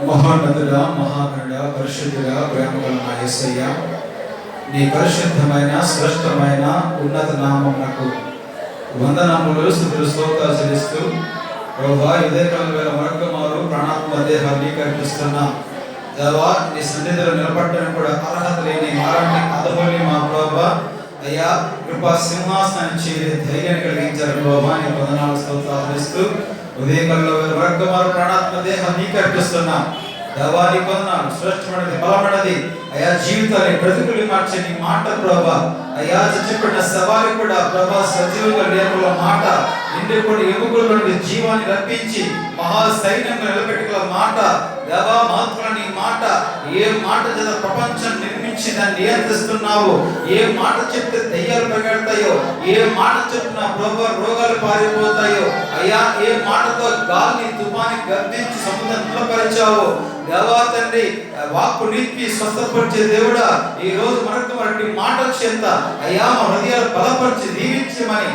మహోన్నతుడ, మహాగణుడ, పరిశుద్ధుడ, ప్రేమగల నా యేసయ్య, నీ పరిశుద్ధమైన శ్రేష్టమైన ఉన్నత నామమునకు వందనములు, స్తుతులు, స్తోత్రాలు చెల్లిస్తూ ప్రభువా, ఉదయకాలం వేళ మరొకమారు ప్రాణాత్మ దేహాన్ని కల్పిస్తున్న దేవా, నీ సన్నిధిలో నిలబడడానికి కూడా అర్హత లేని మారాన్ని అదముని మా ప్రభువా, అయ్యా కృపా సింహాసనాన్ని చేరి ధైర్యాన్ని కలిగించారు ప్రభువా. నీ వందనాలు, స్తోత్రాలు చెల్లిస్తూ ఉదయకాలంలో వేళ మరొకమారు ప్రాణాత్మ దేహాన్ని కల్పిస్తున్నా దేవా, నీ వందనాలు. శ్రేష్టమైనది, బలమైనది అయ్యా, జీవితాన్ని బ్రతుకులు మార్చే నీ మాట ప్రభా. అయ్యా, చచ్చిపోయిన సవాలు కూడా ప్రభా సజీవుల లేఖల మాట నిండిపోయిన ఎముకల నుండి జీవాన్ని రప్పించి మహా సైన్యంగా నిలబెట్టుగల మాట దేవా, మహత్వ నీ మాట. ఏ మాట చేత ప్రపంచం నిర్మించి దాన్ని నియంత్రిస్తున్నావు, ఏ మాట చెప్తే దయ్యాలు పరిగెడతాయో, ఏ మాట చెప్పిన ప్రభా రోగాలు పారిపోతాయో, అయ్యా ఏ మాటతో గాలిని తుఫాని గర్దించి సముద్రం నిలపరిచావు దేవా తండ్రి, వాక్కు నిప్పి స్వస్థపరిచే దేవుడా, ఈ రోజు మరొక మాట చేత అయ్యా మా హృదయాలు బలపరిచి దీవించమని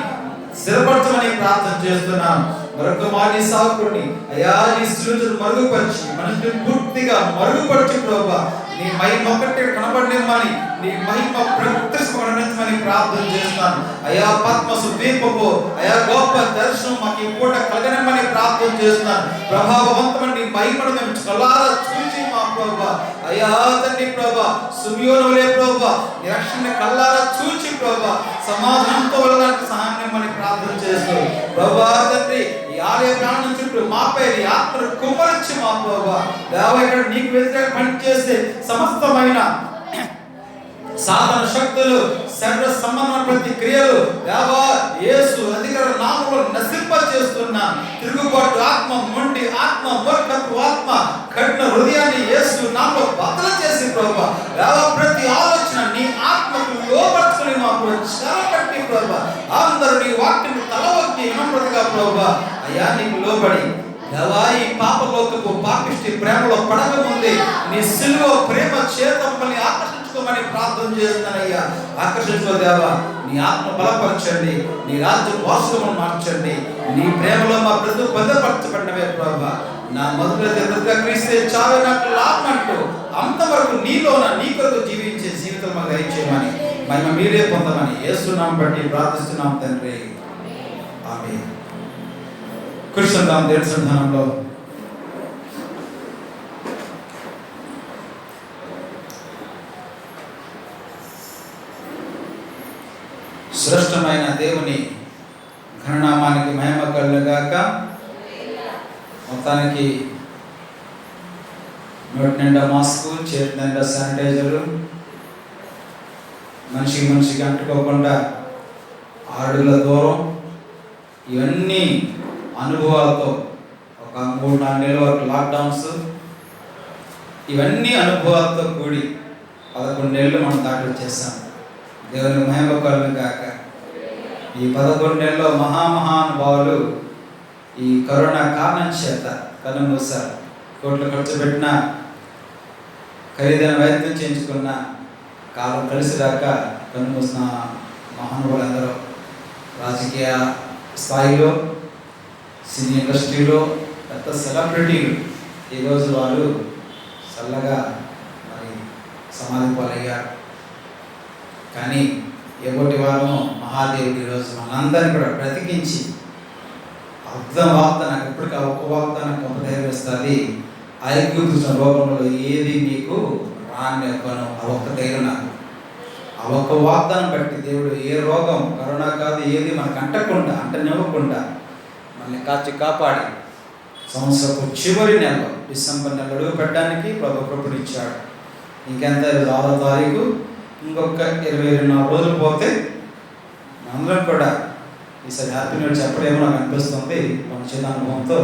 స్థిరపరచమని ప్రార్థన చేస్తున్నాను. మరొక మారి సాకుని అయ్యా నీ సృజను మరుగుపరిచి మనసుని పూర్తిగా మరుగుపరిచి ప్రభా నీ మహిమ ఒక్కటే కనబడనివ్వమని, నీ మహిమ ప్రత్యక్షమని ప్రార్థన చేస్తున్నాను. అయ్యా పద్మసు దీపపు అయ్యా గొప్ప దర్శనం మాకు ఈ పూట కలగనివ్వమని ప్రార్థన చేస్తున్నాను. ప్రభావవంతమైన నీ మహిమను మేము కళ్ళారా చూచి మా ప్రభా అయ్యా తండ్రి ప్రభా సుమియోనులే ప్రభా నీ రక్షణ కళ్ళారా చూచి ప్రభా సమాధానంతో వెళ్ళడానికి సహాయం ఇవ్వమని ప్రార్థన చేస్తూ ప్రభా తండ్రి ఈ ఆలయ ప్రాణం చుట్టూ మాపై నీ ఆత్మను కుమ్మరించి మా ప్రభా దేవా, ఇక్కడ నీకు వ్యతిరేక పని చేస్తే సమస్తమైన సాధన శక్తులు శరీర సంబంధమైన ప్రతి క్రియలు దేవా యేసు అధికార నామములో నశింప చేస్తున్నా. తిరుగుబాటు ఆత్మ, మొండి ఆత్మ, మూర్ఖపు ఆత్మ, కఠిన హృదయాన్ని యేసు నామములో బద్దలు చేసి ప్రభా దేవా ప్రతి ఆలోచన నీ ఆత్మకు లోపరుచుకుని మాకు చెరపట్టి ప్రభా అందరూ నీ వాక్యము తలవొగ్గి వినమ్రతగా ప్రభా అయ్యా నీకు లోబడి దేవా ఈ పాపలోకపు పాపిష్టి ప్రేమలో పడకముందే నీ సిలువ ప్రేమ చేత మమ్మల్ని ఆకర్షించుకోమని ప్రార్థన చేస్తున్నానయ్యా. ఆకర్షించుకో దేవా, నీ ఆత్మ బలపరచండి, నీ రాజ్యం వాస్తవం మార్చండి, నీ ప్రేమలో మా బ్రతుకు భద్రపరచబడినవే ప్రభా. నా మొదటి క్రీస్తే చావే నాకు లాభం అంటూ అంతవరకు నీలోన నీ కొరకు జీవించే జీవితం మాకు దయచేయమని మహిమ మీరే పొందమని యేసునామం బట్టి ప్రార్థిస్తున్నాం తండ్రి, ఆమేన్. కృష్ణదాం దేవుని సన్నిధానంలో శ్రేష్టమైన దేవుని ఘననామానికి మహిమ కలుగుగాక. మొత్తానికి నోటి నిండా మాస్కు, చేతి నిండా శానిటైజరు, మనిషికి అంటుకోకుండా 6 అడుగుల దూరం, ఇవన్నీ అనుభవాలతో ఒక 3-4 నెలల వరకు లాక్డౌన్స్, ఇవన్నీ అనుభవాలతో కూడి 11 నెలలు మనం దాటి వచ్చేసాం. దేవుని మహిమ కలుగుగాక. ఈ 11 నెలల్లో మహానుభావులు ఈ కరోనా కారణం చేత కన్నుమూశారు. కోట్లు ఖర్చు పెట్టిన, ఖరీదైన వైద్యం చేయించుకున్న, కాలం కలిసి రాక కన్నుమూసిన మహానుభావులందరూ రాజకీయ స్థాయిలో, సినీ ఇండస్ట్రీలో పెద్ద సెలబ్రిటీలు ఈరోజు వాళ్ళు చల్లగా మరి సమాధి పాలయ్యారు. కానీ ఎప్పటి వారము మహాదేవుడు ఈరోజు మనందరినీ కూడా బ్రతికించి అర్థం వార్త నాకు ఎప్పటికీ ఒక్క వార్త నాకు గొప్ప ధైర్యం ఇస్తుంది. ఐగుప్తు రోగంలో ఏది మీకు రాని ఒక్కను ఆ ఒక్క ధైర్యం నాకు, ఆ ఒక్క వాగ్దానం బట్టి దేవుడు ఏ రోగం కరోనా కాదు ఏది మనకు అంటనివ్వకుండా మనల్ని కాచి కాపాడి సంవత్సరపు చివరి నెలలో డిసెంబర్ నెల అడుగు పెట్టడానికి ప్రభుత్వం ఇచ్చాడు. ఇంకెంత 6వ తారీఖు, ఇంకొక 24 రోజులు పోతే అందరం కూడా ఈసారి హ్యాపీ న్యూ ఇయర్ చెప్పడేమో నాకు అనిపిస్తుంది మన చిన్న అనుభవంతో.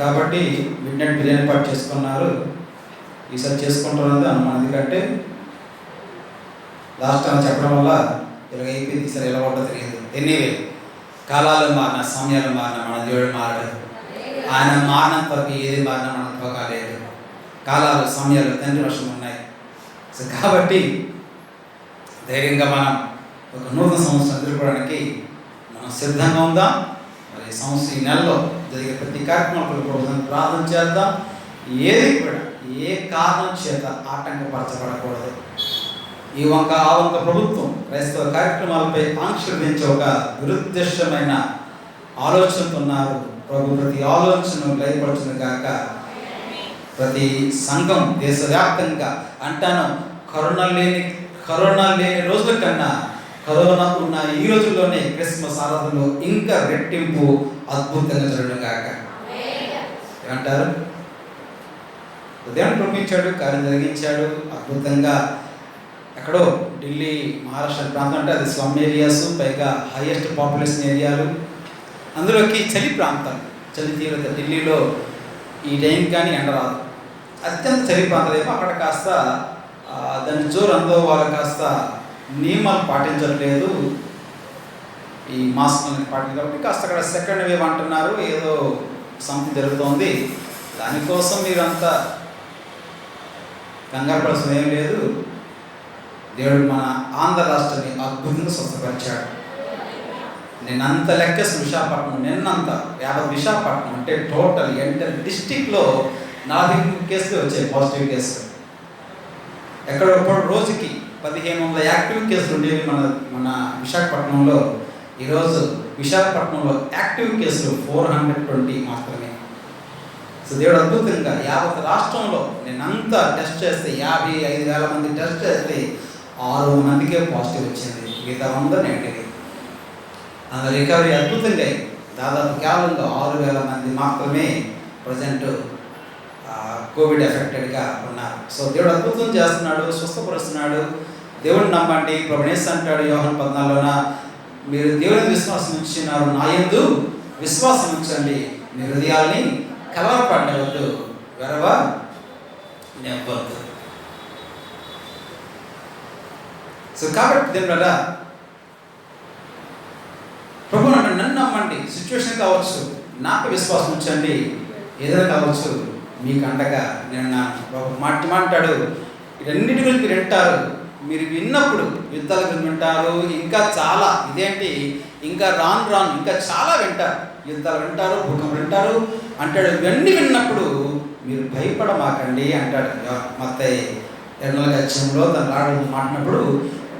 కాబట్టి మిడ్ నైట్ బిర్యానీ పాటు చేసుకున్నారు, ఈసారి చేసుకుంటున్నది అనుమానం. ఎందుకంటే లాస్ట్ టైం చెప్పడం వల్ల ఇలాగ అయిపోయింది, ఈసారి ఎలా ఉంటుందో తెలియదు. ఎనీవే, కాలాలు మారిన, సమయాలు మారిన, మన దేవుడు మారడు. ఆయన మారినంత వరకు ఏది మారినా మనకు కాలేదు. కాలాలు, సమయాలు తండ్రి వర్షం ఉన్నాయి. సో కాబట్టి ధైర్యంగా మనం ఒక నూతన సంవత్సరం ఎదుర్కోవడానికి మనం సిద్ధంగా ఉందాం. మరి ఈ నెలలో జరిగే ప్రతి కార్యక్రమాలకు ప్రార్థన చేద్దాం. ఏది కూడా ఏ కారణం చేత ఆటంకపరచబడకూడదు. ఈ వంక ఆ వంక ప్రభుత్వం క్రైస్తవ కార్యక్రమాలపై ఆంక్షలు పెంచే ఒక దురుద్దేశమైన ఆలోచనతో ఉన్నారు. ప్రభు ప్రతి ఆలోచన లయపరచును గాక. ప్రతి సంఘం దేశవ్యాప్తంగా అంటాను, కరోనా లేని రోజుల కన్నా కరోనా ఉన్న ఈ రోజుల్లోనే క్రిస్మస్ ఆరాధనలు ఇంకా రెట్టింపు అద్భుతంగా జరగడం గాక. ఏమంటారు? ఉదయం పంపించాడు, కార్యం జరిగించాడు అద్భుతంగా. ఎక్కడో ఢిల్లీ మహారాష్ట్ర ప్రాంతం అంటే అది స్లమ్ ఏరియాస్, పైగా హైయెస్ట్ పాపులేషన్ ఏరియాలు, అందులోకి చలి ప్రాంతాలు, చలి తీవ్రత. ఢిల్లీలో ఈ టైం కానీ ఎండ రాదు, అత్యంత చలి ప్రాంతాలు. అక్కడ కాస్త దాని జోరు అందో వాళ్ళు కాస్త నియమాలు పాటించట్లేదు, ఈ మాస్క్ పాటించారు కాబట్టి కాస్త అక్కడ సెకండ్ వేవ్ అంటున్నారు, ఏదో సంథింగ్ జరుగుతోంది. దానికోసం మీరంతా కంగారు పడాల్సిన ఏం లేదు. దేవుడు మన ఆంధ్ర రాష్ట్రాన్ని అద్భుతంగా స్వస్థపరిచాడు. నిన్నంత లెక్కేసిన విశాఖపట్నం, నిన్నంత 50 విశాఖపట్నం అంటే టోటల్ ఎంటర్ డిస్టిక్లో 40 కేసులు వచ్చాయి, పాజిటివ్ కేసులు. ఎక్కడ రోజుకి 1500 యాక్టివ్ కేసులు ఉండేవి మన విశాఖపట్నంలో. ఈరోజు విశాఖపట్నంలో యాక్టివ్ కేసులు 420 మాత్రమే. సో దేవుడు అద్భుతంగా యావత్ రాష్ట్రంలో నేనంతా టెస్ట్ చేస్తే 55,000 మంది టెస్ట్ చేస్తే 6 మందికే పాజిటివ్ వచ్చింది, మిగతా 100 నెగిటివ్. అందులో రికవరీ అద్భుతంగా దాదాపు కేవలంగా 6,000 మంది మాత్రమే ప్రజెంట్ కోవిడ్ ఎఫెక్టెడ్గా ఉన్నారు. సో దేవుడు అద్భుతం చేస్తున్నాడు, స్వస్థపరుస్తున్నాడు. దేవుడిని నమ్మండి. ప్రభువు యేసు అంటాడు యోహాను 14లోన, మీరు దేవుని విశ్వాసం ఉంచినారు, నా యందు విశ్వాసం ఉంచండి, మీ హృదయాల్ని కలవరపడవద్దు, నెవ్వద్దు. సో కాబట్టి దీని వల్ల ప్రభు అంటే నన్ను నమ్మండి. సిచ్యువేషన్ కావచ్చు, నాకు విశ్వాసం ఉంచండి, ఏదైనా కావచ్చు, మీకు అండగా నేను మాట్లాడు. ఇవన్నిటి గురించి మీరు వింటారు. మీరు విన్నప్పుడు యుద్ధాల గురించి వింటారు, ఇంకా చాలా ఇదేంటి ఇంకా రాను ఇంకా చాలా వింటారు. యుద్ధాలు వింటారు, భూకంపం వింటారు అంటాడు. ఇవన్నీ విన్నప్పుడు మీరు భయపడమాకండి అంటాడు. మత్తయి 2:8లో తన రాడు మాట్లాడినప్పుడు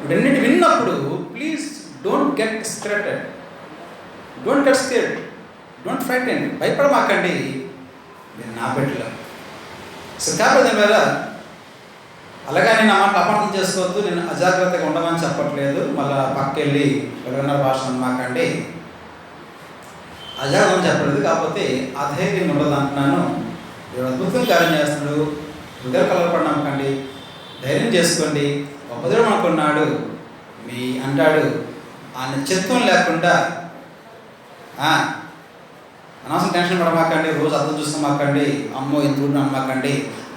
వీటన్నిటి విన్నప్పుడు please don't get scared, don't frighten, భయపడమాకండి, నేను నా బిడ్డలు. సో కాబట్టి దానివల్ల అలాగని నా మాట అపార్థం చేసుకోవద్దు. నేను అజాగ్రత్తగా ఉండమని చెప్పట్లేదు, మళ్ళీ పక్కెళ్ళి ఎవరైనా భాష అనమాకండి, అజాగ్రత్త చెప్పలేదు. కాకపోతే అధైర్యం ఉండదు అంటున్నాను. దేవుడు అద్భుతం కార్యం చేస్తున్నాడు. హృదయ కలవపడినమ్మకండి, ధైర్యం చేసుకోండి. గొప్ప దేవుడు అనుకున్నాడు మీ అంటాడు. ఆయన చిత్తం లేకుండా అనవసరం టెన్షన్ పడమాకండి, రోజు అర్థం చూస్తామాకండి, అమ్మో ఇంత అమ్మకండి.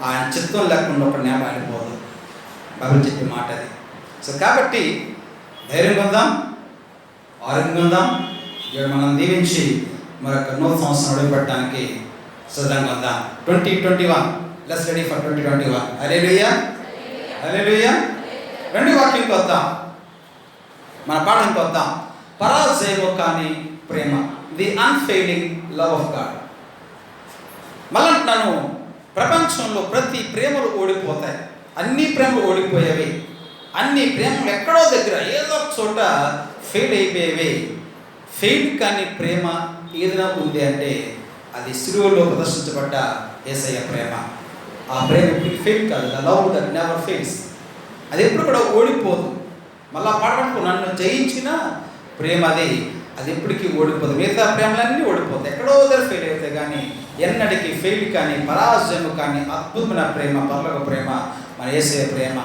ఆయన చిత్తం లేకుండా ఒక నేల ఆడిపోదు, బైబిల్ చెప్పే మాట అది. సో కాబట్టి ధైర్యంగా ఉందాం, ఆరోగ్యంగా ఉందాం. ఇక్కడ మనం దీవించి మరొక నూతన సంవత్సరం అడుగుపెట్టడానికి సిద్ధంగా ఉందాం. 2021 let's ready for 2021. Hallelujah, hallelujah. రెండు వాక్యంకి వద్దాం, మన పాఠంకి వద్దాం. పరాజయము కాని ప్రేమ, the unfailing love of God. మళ్ళీ అంటున్నాను, ప్రపంచంలో ప్రతి ప్రేమలు ఓడిపోతాయి, అన్ని ప్రేమలు ఓడిపోయేవి, అన్ని ప్రేమలు ఎక్కడో దగ్గర ఏదో చోట ఫెయిల్ అయిపోయేవి. ఫెయిల్ కానీ ప్రేమ ఏదైనా ఉంది అంటే అది సిలువలో ప్రదర్శించబడ్డ యేసయ్య ప్రేమ. ఆ ప్రేమ ఎప్పుడు ఫెయిల్ కాదు. The love that never fails. అది ఎప్పుడు కూడా ఓడిపోదు. మళ్ళా పాడడానికి నన్ను జయించిన ప్రేమ అది ఎప్పటికీ ఓడిపోదు. మిగతా ప్రేమలన్నీ ఓడిపోతాయి, ఎక్కడో దగ్గర ఫెయిల్ అవుతాయి, కానీ ఎన్నటికీ ఫెయిల్ కానీ పరాజయము కానీ అద్భుతమైన ప్రేమ, పరలోక ప్రేమ మన యేసయ్య ప్రేమ.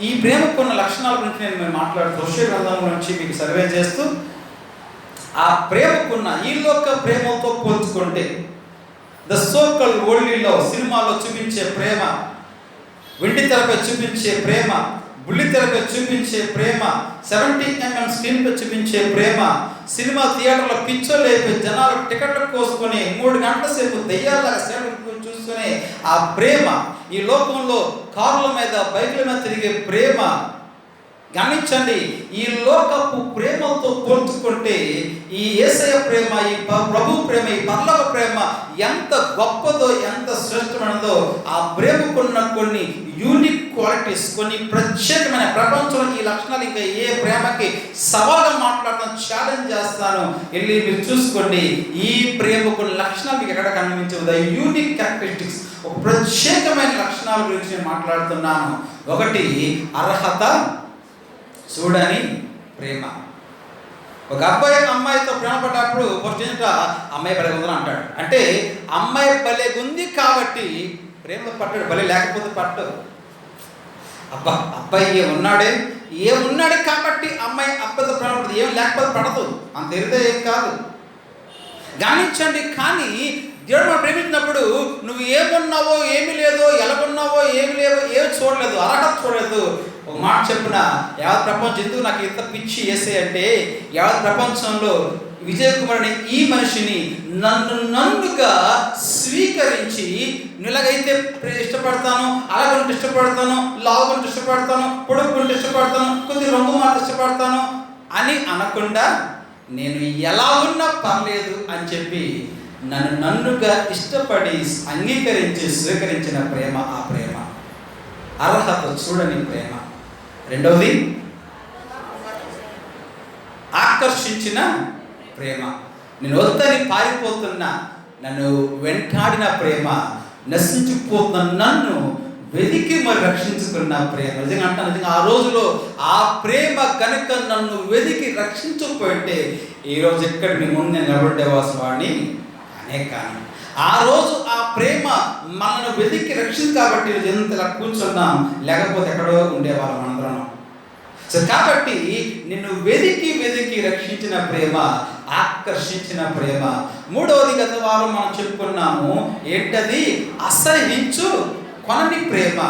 ఈ ప్రేమకు ఉన్న లక్షణాల గురించి నేను మాట్లాడుతూ హోషేయ గ్రంథం నుంచి మీకు సర్వే చేస్తూ, ఆ ప్రేమకున్న ఈ లోక ప్రేమతో పోల్చుకుంటే ద సోకల్ వరల్డ్లీ లవ్, సినిమాలో చూపించే ప్రేమ, వెండి తెరపై చూపించే ప్రేమ, బుల్లి తెరపై చూపించే ప్రేమ, 70mm స్క్రీన్పై చూపించే ప్రేమ, సినిమా థియేటర్లో పిక్చర్లు అయిపోయి జనాలు టికెట్లు కోసుకొని 3 గంటల సేపు దెయ్యాలాగా చూసుకునే ఆ ప్రేమ, ఈ లోకంలో కార్ల మీద బైకుల మీద తిరిగే ప్రేమ. గమనించండి, ఈ లోకపు ప్రేమతో పోల్చుకుంటే ఈ యేసయ్య ప్రేమ, ఈ ప్రభు ప్రేమ, ఈ పరలోక ప్రేమ ప్రేమ ఎంత గొప్పదో, ఎంత శ్రేష్టమైనదో, ఆ ప్రేమకున్న కొన్ని యూనిక్ క్వాలిటీస్, కొన్ని ప్రత్యేకమైన, ప్రపంచంలో ఈ లక్షణాలు ఇంకా ఏ ప్రేమకి సవాలుగా మాట్లాడతాను, ఛాలెంజ్ చేస్తాను. వెళ్ళి మీరు చూసుకోండి. ఈ ప్రేమకున్న లక్షణాలు మీకు ఎక్కడ కనిపించవు. యూనిక్ క్యారెక్టరిస్టిక్స్, ఒక ప్రత్యేకమైన లక్షణాల గురించి నేను మాట్లాడుతున్నాను. ఒకటి అర్హత చూడని ప్రేమ. ఒక అబ్బాయి అమ్మాయితో ప్రేమ పడ్డప్పుడు ఫస్ట్ ఏంటంటే అమ్మాయి భలే ఉందని అంటాడు. అంటే అమ్మాయి భలే ఉంది కాబట్టి ప్రేమలో పట్టాడు, భలే లేకపోతే పట్టడు. అబ్బాయి ఏమున్నాడే కాబట్టి అమ్మాయి అబ్బాయితో ప్రేమ పడుతుంది, ఏం లేకపోతే పడదు. అంత తెలితే ఏం కాదు, గమనించండి. కానీ దేవుడు మనం ప్రేమించినప్పుడు నువ్వు ఏమున్నావో, ఏమి లేదో, ఎలాగున్నావో, ఏమి లేవో, ఏమి చూడలేదు, అర్హత చూడలేదు. ఒక మాట చెప్పిన, యావత్ ప్రపంచం ఎందుకు నాకు ఇంత పిచ్చి వేసే అంటే, యావత్ ప్రపంచంలో విజయ్ కుమార్ అనే ఈ మనిషిని నన్నుగా స్వీకరించి, ఇలాగైతే ఇష్టపడతాను, అలాగంటే ఇష్టపడతాను, లావుకుంటే ఇష్టపడతాను, పొడుగుకుంటే ఇష్టపడతాను, కొద్ది రంగు మాట ఇష్టపడతాను అని అనకుండా, నేను ఎలా ఉన్నా పర్లేదు అని చెప్పి నన్నుగా ఇష్టపడి అంగీకరించి స్వీకరించిన ప్రేమ, ఆ ప్రేమ అర్హత చూడని ప్రేమ. రెండవది ఆకర్షించిన ప్రేమ. నేను వద్దని పారిపోతున్నా, నన్ను వెంటాడిన ప్రేమ, నశించిపోతున్న నన్ను వెతికి మరి రక్షించుకున్న ప్రేమ. నిజంగా అంటాను, నిజంగా ఆ రోజులో ఆ ప్రేమ కనుక నన్ను వెతికి రక్షించకపోతే ఈరోజు ఎక్కడ మీ ముందు నేను నిలబడేవాల్సిన వాడిని అనే. కానీ ఆ రోజు ఆ ప్రేమ మనల్ని వెతికి రక్షించి కాబట్టి ఎంతలా కూర్చున్నాం, లేకపోతే ఎక్కడో ఉండేవాళ్ళం అందరం. సో కాబట్టి నిన్ను వెతికి రక్షించిన ప్రేమ, ఆకర్షించిన ప్రేమ. మూడవది గత వారం మనం చెప్పుకున్నాము, ఏంటది? అసహించు కొనని ప్రేమ.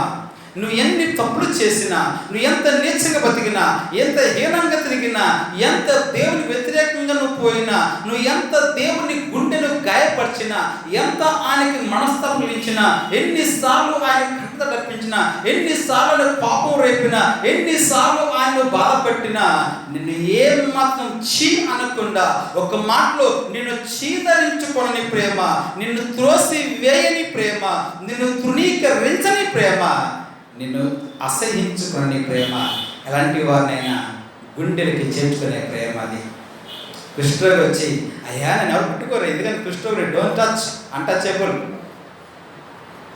నువ్వు ఎన్ని తప్పులు చేసినా, నువ్వు ఎంత నీచంగా బతికినా, ఎంత హీనంగా తిరిగినా, ఎంత దేవుని వ్యతిరేకంగా నువ్వు పోయినా, నువ్వు ఎంత దేవుని గుండెను గాయపరిచినా, ఎంత ఆయనకి మనస్తాపం ఇచ్చినా, ఎన్నిసార్లు ఆయన కృత తప్పించినా, ఎన్నిసార్లు పాపం రేపినా, ఎన్నిసార్లు ఆయన బాధపెట్టినా, నిన్ను ఏం మాత్రం చీ అనకుండా, ఒక మాటలో నిన్ను చీదరించుకోని ప్రేమ, నిన్ను త్రోసి వేయని ప్రేమ, నిన్ను తృణీకరించని ప్రేమ, నిన్ను అసహించుకునే ప్రేమ. ఎలాంటి వారినైనా గుండెలకి చేర్చుకునే ప్రేమ అది. కృష్ణుడు వచ్చి, అయ్యా నేను ఎవరు ముట్టుకోరు, ఎందుకంటే కృష్ణుడు don't touch, untouchable.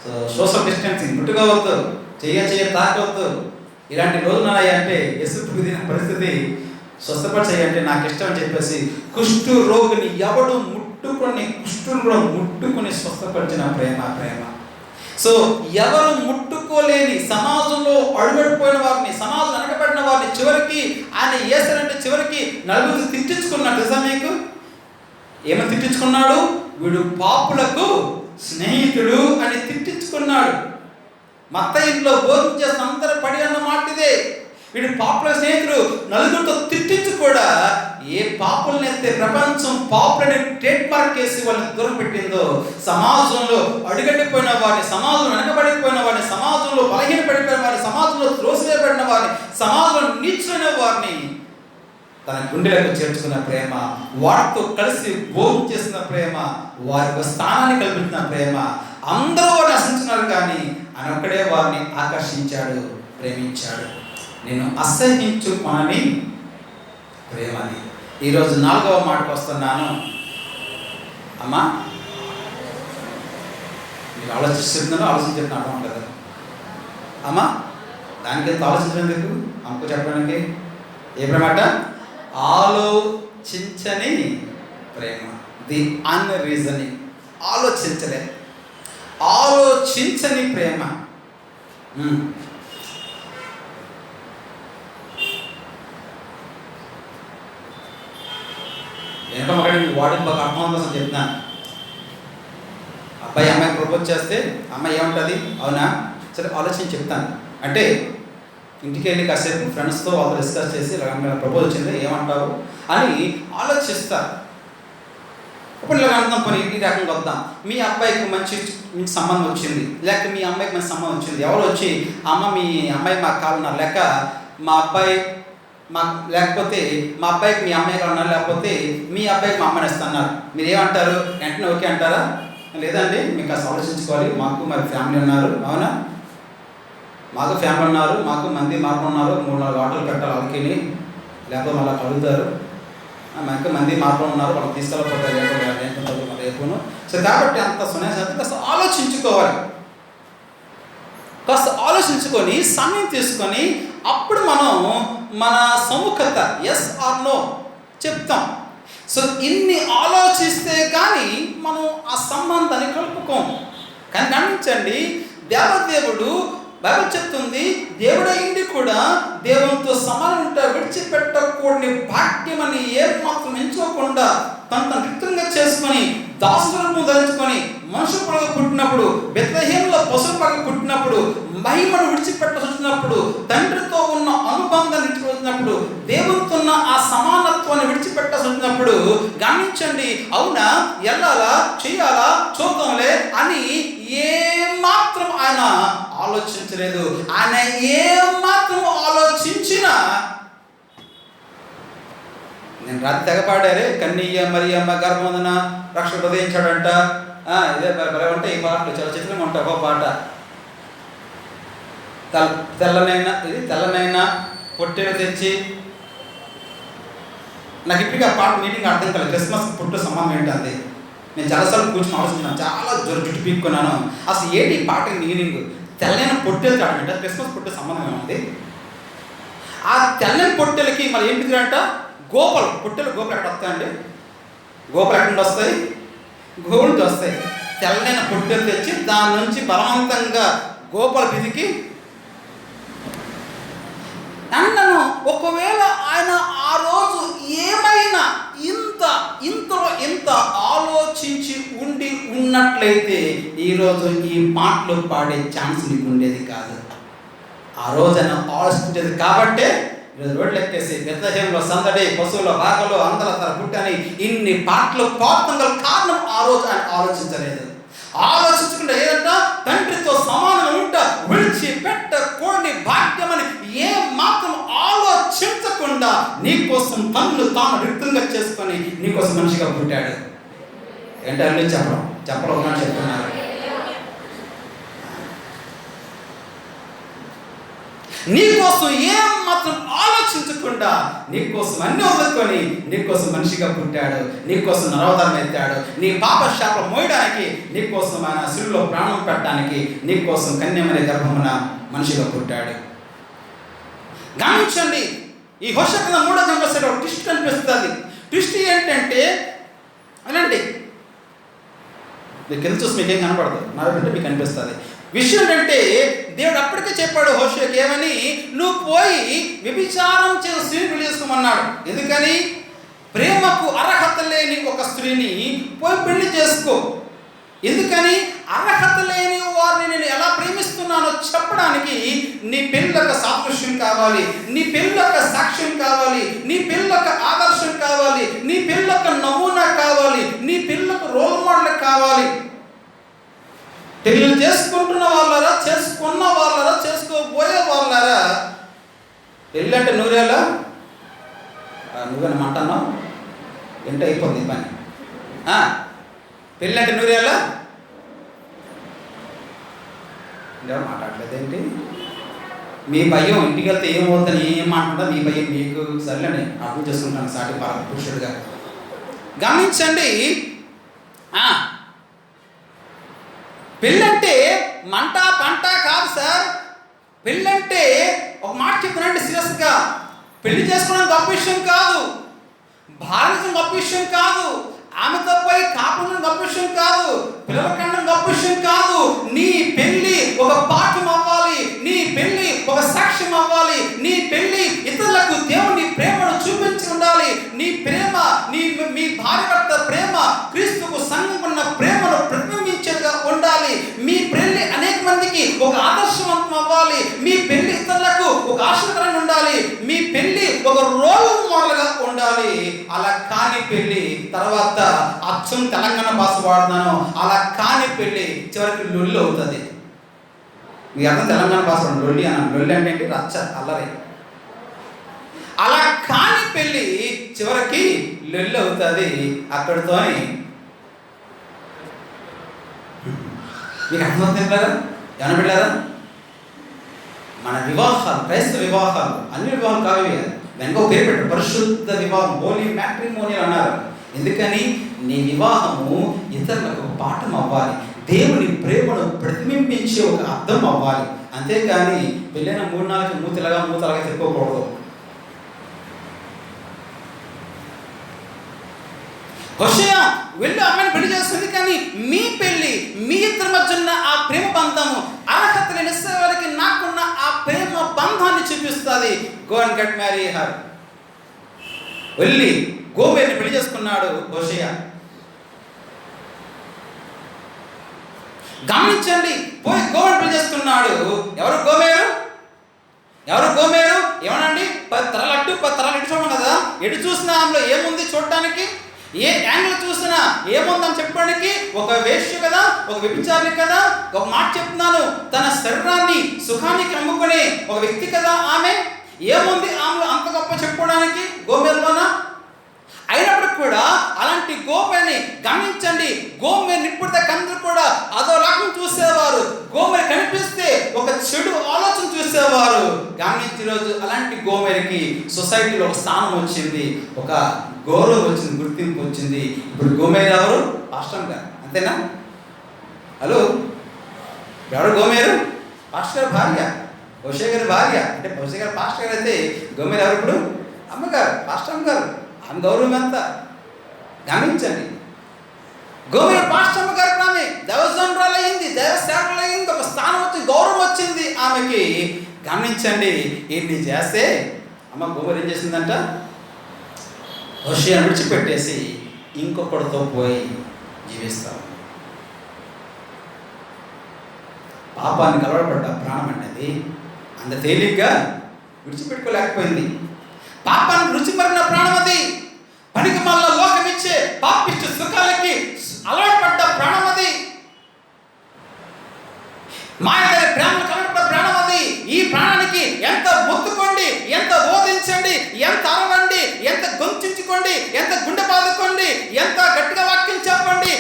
So social distancing, ముట్టుకోవద్దు, చెయ్య తాకవద్దు. ఇలాంటి రోజున అంటే ఎసుకు దిన పరిస్థితి స్వస్థపరిచేయంటే నాకు ఇష్టం అని చెప్పేసి కుష్టు రోగిని ఎవడు ముట్టుకొని, కుష్టుని కూడా ముట్టుకొని స్వస్థపరిచిన ప్రేమ. సో ఎవరు ముట్టుకోలేని సమాజంలో అడుగడిపోయిన వారిని, సమాజం వెనకబడిన వారిని చివరికి ఆయన ఏసారంటే చివరికి నలుగురు తిట్టించుకున్నాడు. తెలుసా మీకు? ఏమని తిట్టించుకున్నాడు? వీడు పాపులకు స్నేహితుడు అని తిట్టించుకున్నాడు. మత్తయి ఇంట్లో భోజనం చేసిన అందరూ పడి అన్న మాట ఇదే. వీడు పాపుల స్నేహితుడు నలుగురితో తిట్టించు కూడా, ఏ పాపులనైతే ప్రపంచం పాపులని ట్రేడ్ మార్క్ వేసి వాళ్ళని దూరం పెట్టిందో, సమాజంలో అడుగట్టిపోయిన వారిని, సమాజంలో వెనకబడిపోయిన వారిని, సమాజంలో బలహీనపడిపోయిన వారిని, సమాజంలో త్రోసివేయబడిన వారిని, సమాజంలో నీచులైన వారిని తన గుండెలకు చేర్చుకున్న ప్రేమ, వారితో కలిసి భోజనం చేసిన ప్రేమ, వారికి స్థానాన్ని కల్పించిన ప్రేమ. అందరూ వారిని ఆశించినారు కానీ ఆయన ఒక్కడే వారిని ఆకర్షించాడు, ప్రేమించాడు. నేను అసహించుకొనని ప్రేమని. ఈరోజు 4వ మాటకు వస్తున్నాను. అమ్మా మీరు ఆలోచించుతున్నాను కదా అమ్మా, దానికి ఎంత ఆలోచించేందుకు అమ్మకు చెప్పడానికి? ఏ ప్రేమట? ఆలోచించని ప్రేమ. ది అన్రీజనింగ్, ఆలోచించని ప్రేమ. వెనక మగడికి వాడిని బాగా అర్థం కోసం చెప్తున్నాను. అబ్బాయి అమ్మాయి ప్రపోజ్ చేస్తే అమ్మాయి ఏముంటుంది? అవునా, సరే ఆలోచించి చెప్తాను అంటే, ఇంటికి వెళ్ళి కాసేపు ఫ్రెండ్స్తో వాళ్ళు డిస్కస్ చేసి ప్రపోజ్ వచ్చింది ఏమంటావు అని ఆలోచిస్తారు. ఇప్పుడు ఇలా అంటాం, పని ఈ రకంగా వద్దాం, మీ అబ్బాయికి మంచి సంబంధం వచ్చింది, లేక మీ అమ్మాయికి మంచి సంబంధం వచ్చింది. ఎవరు వచ్చి, అమ్మ మీ అమ్మాయి మాకు కావాలన్నారు, లేక మా అబ్బాయి లేకపోతే మా అబ్బాయికి మీ అమ్మాయి ఉన్నారు, లేకపోతే మీ అబ్బాయికి మా అమ్మని ఇస్తున్నారు, మీరు ఏమంటారు? వెంటనే ఓకే అంటారా? లేదండి, మీకు అసలు ఆలోచించుకోవాలి. మాకు మరి ఫ్యామిలీ ఉన్నారు, అవునా? మాకు ఫ్యామిలీ ఉన్నారు, మాకు మంది మార్పు ఉన్నారు, 3-4 ఆటోలు పెట్టాలి వాళ్ళకి, లేకపోతే మళ్ళీ కలుగుతారు. మాకు మంది మార్పు ఉన్నారు, వాళ్ళకి తీసుకెళ్ళకపోతే రేపును. సో కాబట్టి అంత సున్నితంగా కాస్త ఆలోచించుకోవాలి. కాస్త ఆలోచించుకొని సమయం తీసుకొని అప్పుడు మనం మన సముఖత ఎస్ ఆర్ నో చెప్తాం. సో ఇన్ని ఆలోచిస్తే కానీ మనం ఆ సంబంధాన్ని కలుపుకోము. కానీ గమనించండి, దేవదేవుడు బైబిల్ చెప్తుంది, దేవుడైంది కూడా దేవునితో సమానంగా విడిచిపెట్టకూడని భాగ్యమని ఏమాత్రం ఎంచుకోకుండా తన రిక్తంగా చేసుకొని దాసులను ధరించుకొని మనుషు పడగ పుట్టినప్పుడు, బెత్లెహేములో పశువు పడగ పుట్టినప్పుడు, మహిమను విడిచిపెట్టవచ్చినప్పుడు, తండ్రితో ఉన్న అనుబంధాన్ని విడిచిపెట్టినప్పుడు, దేవునితో ఉన్న ఆ సమానత్వాన్ని విడిచిపెట్టవచ్చినప్పుడు గమనించండి, అవునా వెళ్ళాలా చేయాలా చూద్దాంలే అని ఏమాత్రం ఆయన ఆలోచించలేదు. ఆయన ఏమాత్రం ఆలోచించినా, నేను రాత్రి తెగపాడారే, కన్నీయ మరియమ్మ గర్భవందన రక్షణ ఉదయించాడంట, ఇదే అంటే ఈ పాటలు చాలా చిత్రంగా ఉంటాయి. ఒక పాట తెల్లనైనా పొట్టేలు తెచ్చి, నాకు ఇప్పటికీ ఆ పాట మీనింగ్ అర్థం కాలేదు. క్రిస్మస్ పుట్టు సంబంధం ఏంటంది నేను చాలాసార్లు కూర్చొని ఆలోచించాను, చాలా జుట్టు పీక్కున్నాను. అసలు ఏంటి ఈ పాట మీనింగ్? తెల్లైన పొట్టేలు కాడమంట క్రిస్మస్ పుట్టు సంబంధం ఏముంది? ఆ తెల్లని పొట్టెలకి మరి ఏంటిది అంట? గోపలు. పొట్టెలు గోపలు ఎక్కడ వస్తాయండి? గోపలు ఎక్కడి నుండి వస్తాయి? గోవుల నుంచి వస్తాయి. తెల్లైన పొట్టెలు తెచ్చి దాని నుంచి బలవంతంగా గోపల పిదికి అన్నను. ఒకవేళ ఆయన ఆ రోజు ఏమైనా ఇంత ఆలోచించి ఉన్నట్లయితే ఈరోజు ఈ పాటలు పాడే ఛాన్స్ నీకు ఉండేది కాదు. ఆ రోజు ఆయన ఆలోచించేది కాబట్టే ఈరోజు రోడ్లు ఎక్కేసి బెత్లెహేములో సందడి, పశువుల బాగలో అందరూ తన పుట్టని ఇన్ని పాటలు పాడుతున్న కారణం ఆ రోజు ఆయన ఆలోచించలేదు. ఆలోచించకుండా ఏదంట, తండ్రితో సమానం ఉంట విడిచిపెట్టకూడని భాగ్యమని ఏ మాత్రం ఆలోచించకుండా నీకోసం తన్ను తాను రిక్తంగా చేసుకొని నీకోసం మనిషిగా పుట్టాడు. ఏంటంటే చెప్పడం చెప్తున్నారు. నీకోసం ఏం మాత్రం ఆలోచించకుండా నీకోసం అన్ని వదులుకొని నీకోసం మనిషిగా పుట్టాడు. నీకోసం నరవతారం ఎత్తాడు. నీ పాప శాపం మోయడానికి, నీకోసం ఆయన శిలువలో ప్రాణం పెట్టడానికి, నీకోసం కన్యమనే గర్భమున మనిషిగా పుట్టాడు. గమనించండి, ఈ హోషేయ గ్రంథం 3వ అధ్యాయంలో ఒక ట్విస్ట్ కనిపిస్తుంది. ట్విస్ట్ ఏంటంటే అనండి, మీరు కింద చూసి మీకేం కనపడదు, నరకంటే మీకు కనిపిస్తుంది. విషయం ఏంటంటే దేవుడు అప్పటికే చెప్పాడు హోషేయకి ఏమని, నువ్వు పోయి వ్యభిచారం చేసి స్త్రీని పెళ్లి చేసుకోమన్నాడు. ఎందుకని? ప్రేమకు అర్హత లేని ఒక స్త్రీని పోయి పెళ్లి చేసుకో. ఎందుకని? అర్హత లేని వారిని నేను ఎలా ప్రేమిస్తున్నానో చెప్పడానికి నీ పెళ్ళొక సాదృశ్యం కావాలి, నీ పెళ్ళొక సాక్ష్యం కావాలి, నీ పెళ్ళొక ఆదర్శం కావాలి, నీ పెళ్ళొక నమూనా కావాలి, నీ పెళ్ళొక రోల్ మోడల్ కావాలి. పెళ్ళి చేసుకుంటున్న వాళ్ళరా, చేసుకున్న వాళ్ళరా, చేసుకోబోయే వాళ్ళరా, పెళ్ళి అంటే నూరేలా నువ్వేనా అంటున్నావు? ఎంత అయిపోతుంది పని. పెళ్ళి అంటే నూరేలా ఇంకేమో మాట్లాడలేదేంటి? మీ భయం ఇంటికి వెళ్తే ఏమవుతుందని ఏం మాట్లాడదా? మీ భయం మీకు సర్లేని అర్థం చేసుకుంటాను సాటి పురుషుడిగా. గమనించండి, పెళ్ళంటే మంట పంట కాదు సార్. పెళ్ళంటే ఒక మాట చెప్తున్నాండి సీరియస్గా, పెళ్లి చేసుకోవడం గొప్ప విషయం కాదు, భారతం గొప్ప విషయం కాదు, ఆమెతో పోయి కాపురం గొప్ప విషయం కాదు, పిల్లల కండం గొప్ప విషయం కాదు. నీ పెళ్లి ఒక పాఠం అవ్వాలి, నీ పెళ్లి ఒక సాక్ష్యం అవ్వాలి, నీ పెళ్లి ఇతరులకు దేవుని ప్రేమను చూపించి ఉండాలి. నీ ప్రేమ, మీ భార్య భర్త ప్రేమ క్రీస్తుకు సంగమున్న ప్రేమను ప్రతిబింబించేదిగా ఉండాలి. మీ పెళ్లి అనేక మందికి ఒక ఆదర్శవంతం అవ్వాలి. మీ పెళ్లి ఇతరులకు ఒక ఆశీర్వాదంగా ఉండాలి. మీ పెళ్లి ఒక రోల్ మోడల్గా ఉండాలి. అలా కాని పెళ్లి తర్వాత అచ్చం తెలంగాణ భాష వాడుతున్నాను, అలా కాని పెళ్లి చివరికి లొల్లి అవుతుంది. మీ అర్థం తెలంగాణ భాష లొల్లి అన్నాను. లొల్లి అంటే ఏంటి? రచ్చ, అల్లరి. అలా కాని పెళ్ళి చివరికి లొల్లి అవుతుంది. అక్కడితో మీకు అర్థమవుతుంది కదా? ఏమన్నా పెట్టారా? మన వివాహాలు, క్రైస్తవ వివాహాలు, అన్ని వివాహాలు కావి, దానికో పేరు పెట్టారు, పరిశుద్ధ వివాహం, హోలీ మ్యాట్రిమోనియల్ అన్నారు. ఎందుకని? నీ వివాహము ఇతరులకు పాఠం అవ్వాలి, దేవుని ప్రేమను ప్రతిబింబించే ఒక అర్థం అవ్వాలి. అంతేకాని పెళ్ళైన 3-4 మూతలాగా తిప్పుకోకూడదు. హోషేయ వెళ్ళి అమ్మాయిని పెళ్లి చేస్తుంది, కానీ మీ పెళ్ళి, మీ ఇద్దరి మధ్య ఉన్న ఆ ప్రేమ బంధము, అర్హత లేని వారికి నాకున్న ఆ ప్రేమ బంధాన్ని చూపిస్తుంది. Go and get marry her. వెళ్ళి గోమేరుని పెళ్లి చేసుకున్నాడు హోషేయ. గమనించండి, పోయి గోమేరుని పెళ్లి చేసుకున్నాడు. ఎవరు గోమేరు? ఏమనండి? 10 తరాలు అటు 10 తరాలు ఇటు చూడడం కదా. ఎటు చూసినా ఆమెలో ఏముంది చూడటానికి, ఏ యాంగిల్ చూసినా ఏముందని చెప్పడానికి? ఒక వేశ్య కదా, ఒక వ్యభిచారి కదా. ఒక మాట చెప్తున్నాను, తన శరీరాన్ని సుఖానికి అమ్ముకునే ఒక వ్యక్తి కదా ఆమె. ఏముంది ఆమెలో అంత గొప్ప చెప్పుకోవడానికి గోమేరులోన? అయినప్పటికి కూడా అలాంటి గోమేరుని గమనించండి. గోమేరుని ఇప్పుడు అందరూ కూడా అదో రకం చూసేవారు. గోమేరు కనిపిస్తే ఒక చెడు ఆలోచన చూసేవారు. గమనించే రోజు అలాంటి గోమేరుకి సొసైటీలో ఒక స్థానం వచ్చింది, ఒక గౌరవం వచ్చింది, గుర్తింపు వచ్చింది. ఇప్పుడు గోమేరు ఎవరు? పాస్టర్ గారు, అంతేనా? హలో, ఎవరు గోమేరు? పాస్టర్ గారి భార్య, హోషేయ గారి భార్య. అంటే హోషేయ గారు పాస్టర్ గారు అయితే గోమేరు ఎవరు? ఇప్పుడు అమ్మగారు, పాస్టర్ అమ్మగారు. ఆమె గౌరవం ఎంత గమనించండి. గోమేరు పాస్టర్ అమ్మగారు ఆమె దైవజనురాలు అయింది, దైవ సేవకులు అయింది, ఒక స్థానం వచ్చింది, గౌరవం వచ్చింది ఆమెకి. గమనించండి, ఇన్ని చేస్తే అమ్మ గోమేరు ఏం చేసిందంట? హోషేయను విడిచిపెట్టేసి ఇంకొకటితో పోయి జీవిస్తాం. పాపాన్ని కలవడబడ్డ ప్రాణం అనేది అంత తేలిగ్గా విడిచిపెట్టుకోలేకపోయింది. పాపాన్ని రుచి మరిన ప్రాణం అది. పనికి మళ్ళా లోకం ఇచ్చే పాపిష్టి సుఖాలకి అలవాటుపడ్డ ప్రాణం అది. మాయదారి ప్రేమను కలవబడ్డ ప్రాణం అది. ఈ ప్రాణానికి ఎంత మొత్తుకోండి, ఎంత బోధించండి, ఎంత అరవండి, ఎంత గొంతుంచుకోండి, ఎంత గుండె బాదుకోండి, ఎంత గట్టిగా వాక్యం చెప్పండి,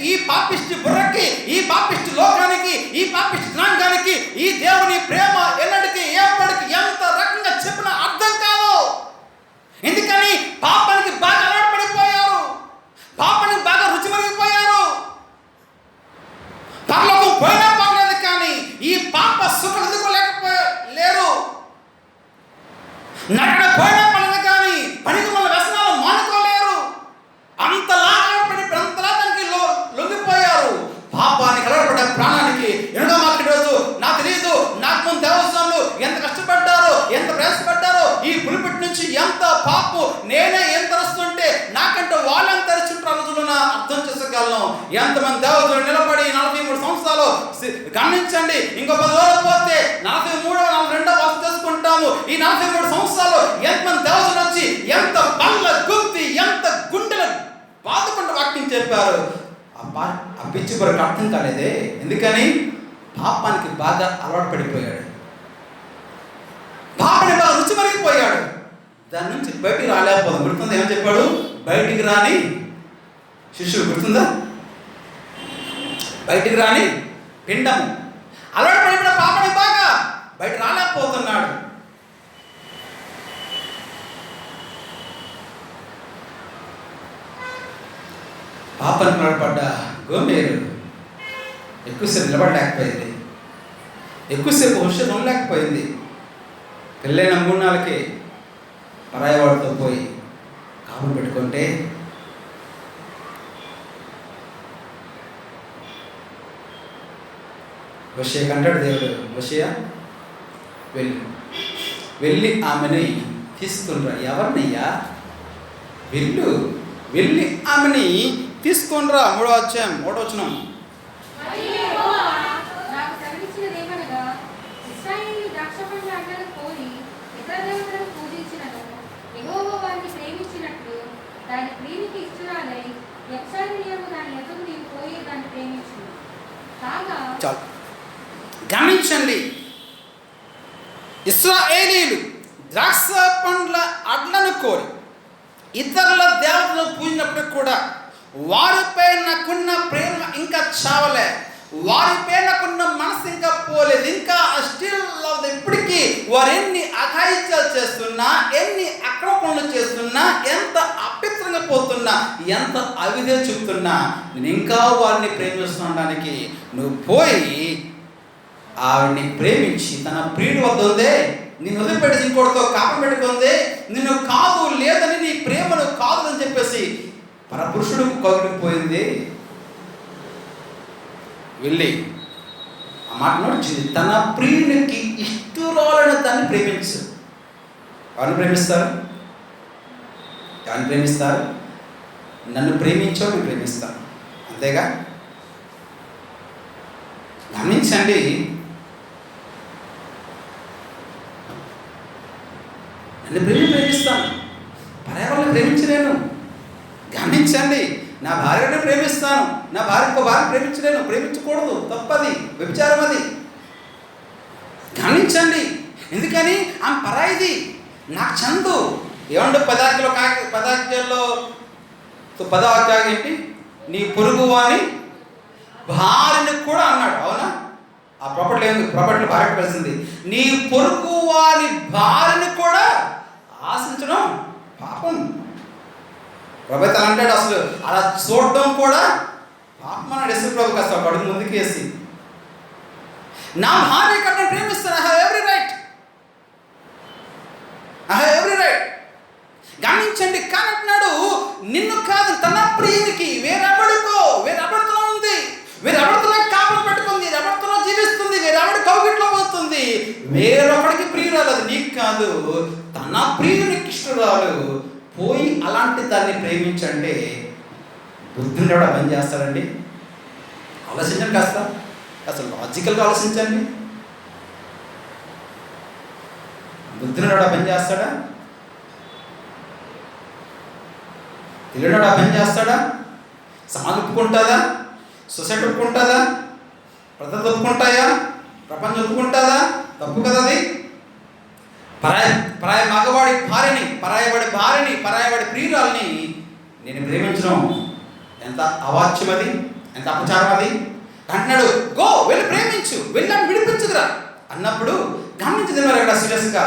ఈ పాపిష్టి బుర్రకి, ఈ పాపిష్టి లోకానికి, ఈ పాపిష్టి జనాంగానికి ఈ దేవుని ప్రేమ ఎన్నటికి ఎప్పటికి ఎంత రకంగా చెప్పినా అర్థం కాదు. ఎందుకని? పాపానికి బాగా అలవాటు పడిపోయారు, పాపానికి బాగా రుచి మరిగిపోయారు. పరలోకం పోయినా పర్లేదు, కానీ ఈ పాప సుఖం ఎందుకోలేకపోలేరు. నరక పోయినా పర్లేదు, కానీ పనికి మన వ్యసనాలు మానుకోలేరు. అంతలా దానికి లొంగిపోయారు. పాపానికి అలవాటుపడ్డ ప్రాణానికి ఎనుక మాకు రోజు నాకు తెలియదు, నాకు ముందు దేవస్థానంలో ఎంత కష్టపడ్డారో, ఎంత ప్రయాసపడ్డారో, ఈ పులిపిటి నుంచి ఎంత పాపు నేనే ఎంత వస్తుంటే నాకంటే వాళ్ళని తెరుచుంటారు రోజులున్న అర్థం చేసుకోగలను. ఎంతమంది దేవతలు నిలబడి 43 సంవత్సరాలు గమనించండి. ఇంకో 10 రోజులు పోతే 43-42 వాసు చేసుకుంటాము. ఈ 43 సంవత్సరాలు ఎంతమంది దేవతలు వచ్చి ఎంత బల్ల గుర్తి, ఎంత గుండెలు బాధకుండా వాక్యం చెప్పారు. ఆ పిచ్చి కొరకు అర్థం కాలేదే. ఎందుకని? పాపానికి బాగా అలవాటు పడిపోయాడు, పాపని బాగా రుచి మరిగిపోయాడు. దాని నుంచి బయటికి రాలేకపోదాం. గుర్తుందా ఏమని చెప్పాడు? బయటికి రాని శిశువు, గుర్తుందా? బయటికి రాని పిండము. అలవాటు పడిపోయిన పాపని బాగా బయట రాలేకపోతున్నాడు. పాపని పడ్డ గోమేరు ఎక్కువసేపు నిలబడలేకపోయింది, ఎక్కువసేపు హుషారు ఉండలేకపోయింది. పెళ్ళైన 3 నెలలకి పరాయవాడితో పోయి కాపులు పెట్టుకుంటే హోషేయ అంటాడు దేవుడు, హోషేయ వెళ్ళి ఆమెని తీసుకునిరా. ఎవరినయ్యా? వెళ్ళి ఆమెని తీసుకునిరా. 3వ అధ్యాయం 3వ వచనం. చాలు గమనించండి. ఇశ్రాయేలీయులు ద్రాక్ష పండ్ల అడ్లను కోరి ఇతరుల దేవతను పూజినప్పటికి కూడా వారిపై నాకున్న ప్రేమ ఇంకా చావలే, వారిపై నాకున్న మనసు ఇంకా పోలేదు, ఇంకా స్టిల్ లవ్. ఇప్పటికీ వారు ఎన్ని అఘాయిత్యాలు చేస్తున్నా, ఎన్ని అక్రమణలు చేస్తున్నా, ఎంత అపిత్రంగా పోతున్నా, ఎంత అవిధేయత చూపుతున్నా, నేను ఇంకా వారిని ప్రేమిస్తుండడానికి నువ్వు పోయి ఆవిడ్ని ప్రేమించి తన ప్రియుడి వద్ద ఉందే, నిన్ను వదిలిపెట్టి ఇంకోటితో కాపం పెట్టుకుంది, నిన్ను కాదు లేదని, నీ ప్రేమను కాదు అని చెప్పేసి పరపురుషుడు కౌగిలిపోయింది. వెళ్ళి ఆ మాట నడిచింది, తన ప్రియునికి ఇష్టరాలని దాన్ని ప్రేమించు. ఎవరిని ప్రేమిస్తారు? ఎవరిని ప్రేమిస్తారు? నన్ను ప్రేమించో నేను ప్రేమిస్తాను, అంతేగా? గమనించండి, నన్ను ప్రేమిస్తాను, పర్యావరణం ప్రేమించలేను. గమనించండి, నా భార్యను ప్రేమిస్తాను, నా భార్య ఇంకో భార్య ప్రేమించలేను, ప్రేమించకూడదు, తప్పది, వ్యభిచారం అది. గమనించండి, ఎందుకని ఆమె పరాయిది, నాకు చందు. ఏమంటే పదార్థంలో పదవాక్యాలు ఏంటి? నీ పొరుగు వాని భార్యను కూడా అన్నాడు, అవునా? ఆ ప్రాపర్టీలో భార్య కలిసింది. నీ పొరుగు వారి భార్యను కూడా ఆశించడం పాపం. ప్రభుత్వం అంటాడు, అసలు అలా చూడడం కూడా పాపం అన్నాడు. యేసు ప్రభు కాస్త అడుగు ముందుకు వేసి, నా భార్య కన్నా ప్రేమిస్తాను, ఐ హావ్ ఎవ్రీ రైట్. గమనించండి, కానీ అంటున్నాడు, నిన్ను కాదు, తన ప్రియునికి వేరెవడితో ఉంది, వేరెవడితో కాపం పెట్టుకుంది, వేరెవడితో జీవిస్తుంది, వేరెవడి కౌగిట్లో పోతుంది, వేరొకడికి ప్రియురాలు, అది నీకు కాదు, తన ప్రియునికి ఇష్టరాలు. పోయి అలాంటి దాన్ని ప్రేమించండి. బుద్ధుని కూడా పని చేస్తాడండి. ఆలోచించండి, కాస్త అసలు లాజికల్గా ఆలోచించండి. బుద్ధుని కూడా పని చేస్తాడా? తెలియడా పని చేస్తాడా? సమాజం ఒప్పుకుంటుందా? సొసైటీ ఒప్పుకుంటుందా? ప్రజలు ఒప్పుకుంటాయా? ప్రపంచం ఒప్పుకుంటుందా? తప్పు కదా అది. పరాయ మగవాడి భార్యని, పరాయవాడి ప్రియురాల్ని నేను ప్రేమించడం ఎంత అవాచ్యం అది, ఎంత అపచారం అది. అంటున్నాడు, గో వెళ్ళి ప్రేమించు, వెళ్ళి విడిపించుకురా అన్నప్పుడు గమనించదు అక్కడ సీరియస్గా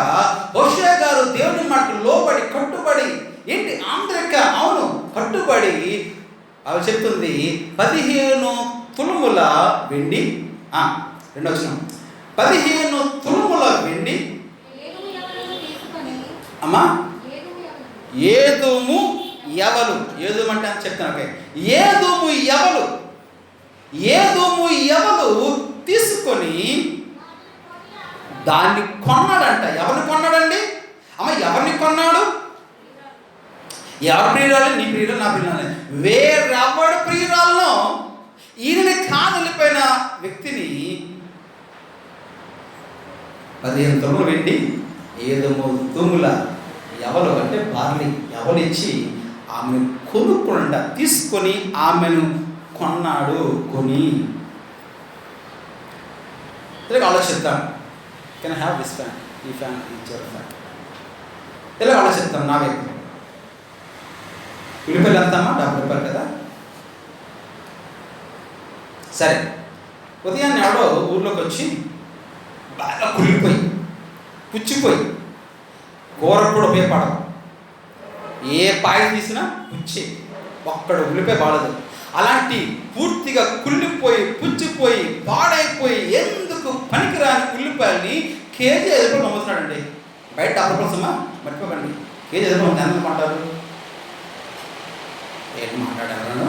హోషేయ గారు దేవుని మాటకు లోబడి కట్టుబడి, ఏంటి ఆంధ్రిక, అవును కట్టుబడి, అవి చెప్తుంది 15 తులముల వెండి. 2వ వచనం, 15 తులముల వెండి అమ్మా ఏదోము యవలు. ఏదోము అంటే అని చెప్తాను, ఓకే. ఏదోము యవలు తీసుకొని దాన్ని కొన్నాడంట. ఎవరిని కొన్నాడండి? అమ్మ ఎవరిని కొన్నాడు? ఎవరి ప్రియురాలు? నీ ప్రియురాలు, నా ప్రియురాలు. వేరెవడి ప్రియురాలను, ఈయనని కాదు వెళ్ళిపోయిన వ్యక్తిని 15 తులములు వెండి, 7 తుముల ఎవలు అంటే బార్లీ ఎవలిచ్చి ఆమెను కొనుక్కుంట, తీసుకొని ఆమెను కొన్నాడు. కొని ఇలాగ ఆలోచిద్దాం. Can I have this fan? ఈ ఫ్యాన్ ఇచ్చారు ఫ్యాన్. ఇలాగ ఆలోచిద్దాం. నా వైపు ఉల్లిపాయలు ఎంతమ్మా? 70 రూపాయలు కదా. సరే, ఉదయాన్నే ఎవడో ఊర్లోకి వచ్చి బాగా కుళ్ళిపోయి పుచ్చిపోయి కూర కూడా ఉపయోగపడదు, ఏ పాయ తీసినా పుచ్చి, ఒక్కడ ఉల్లిపాయ బాడదు. అలాంటి పూర్తిగా కుళ్ళిపోయి పుచ్చిపోయి పాడైపోయి ఎందుకు పనికిరాని ఉల్లిపాయల్ని కేజీ 5 రూపాయలు అమ్ముతున్నాడండి. బయట 10 రూపాయలు సమ్మా, మర్చిపోకండి. కేజీ 5 రూపాయలు ఎంత కొంటారు? ఏంటి మాట్లాడాలను?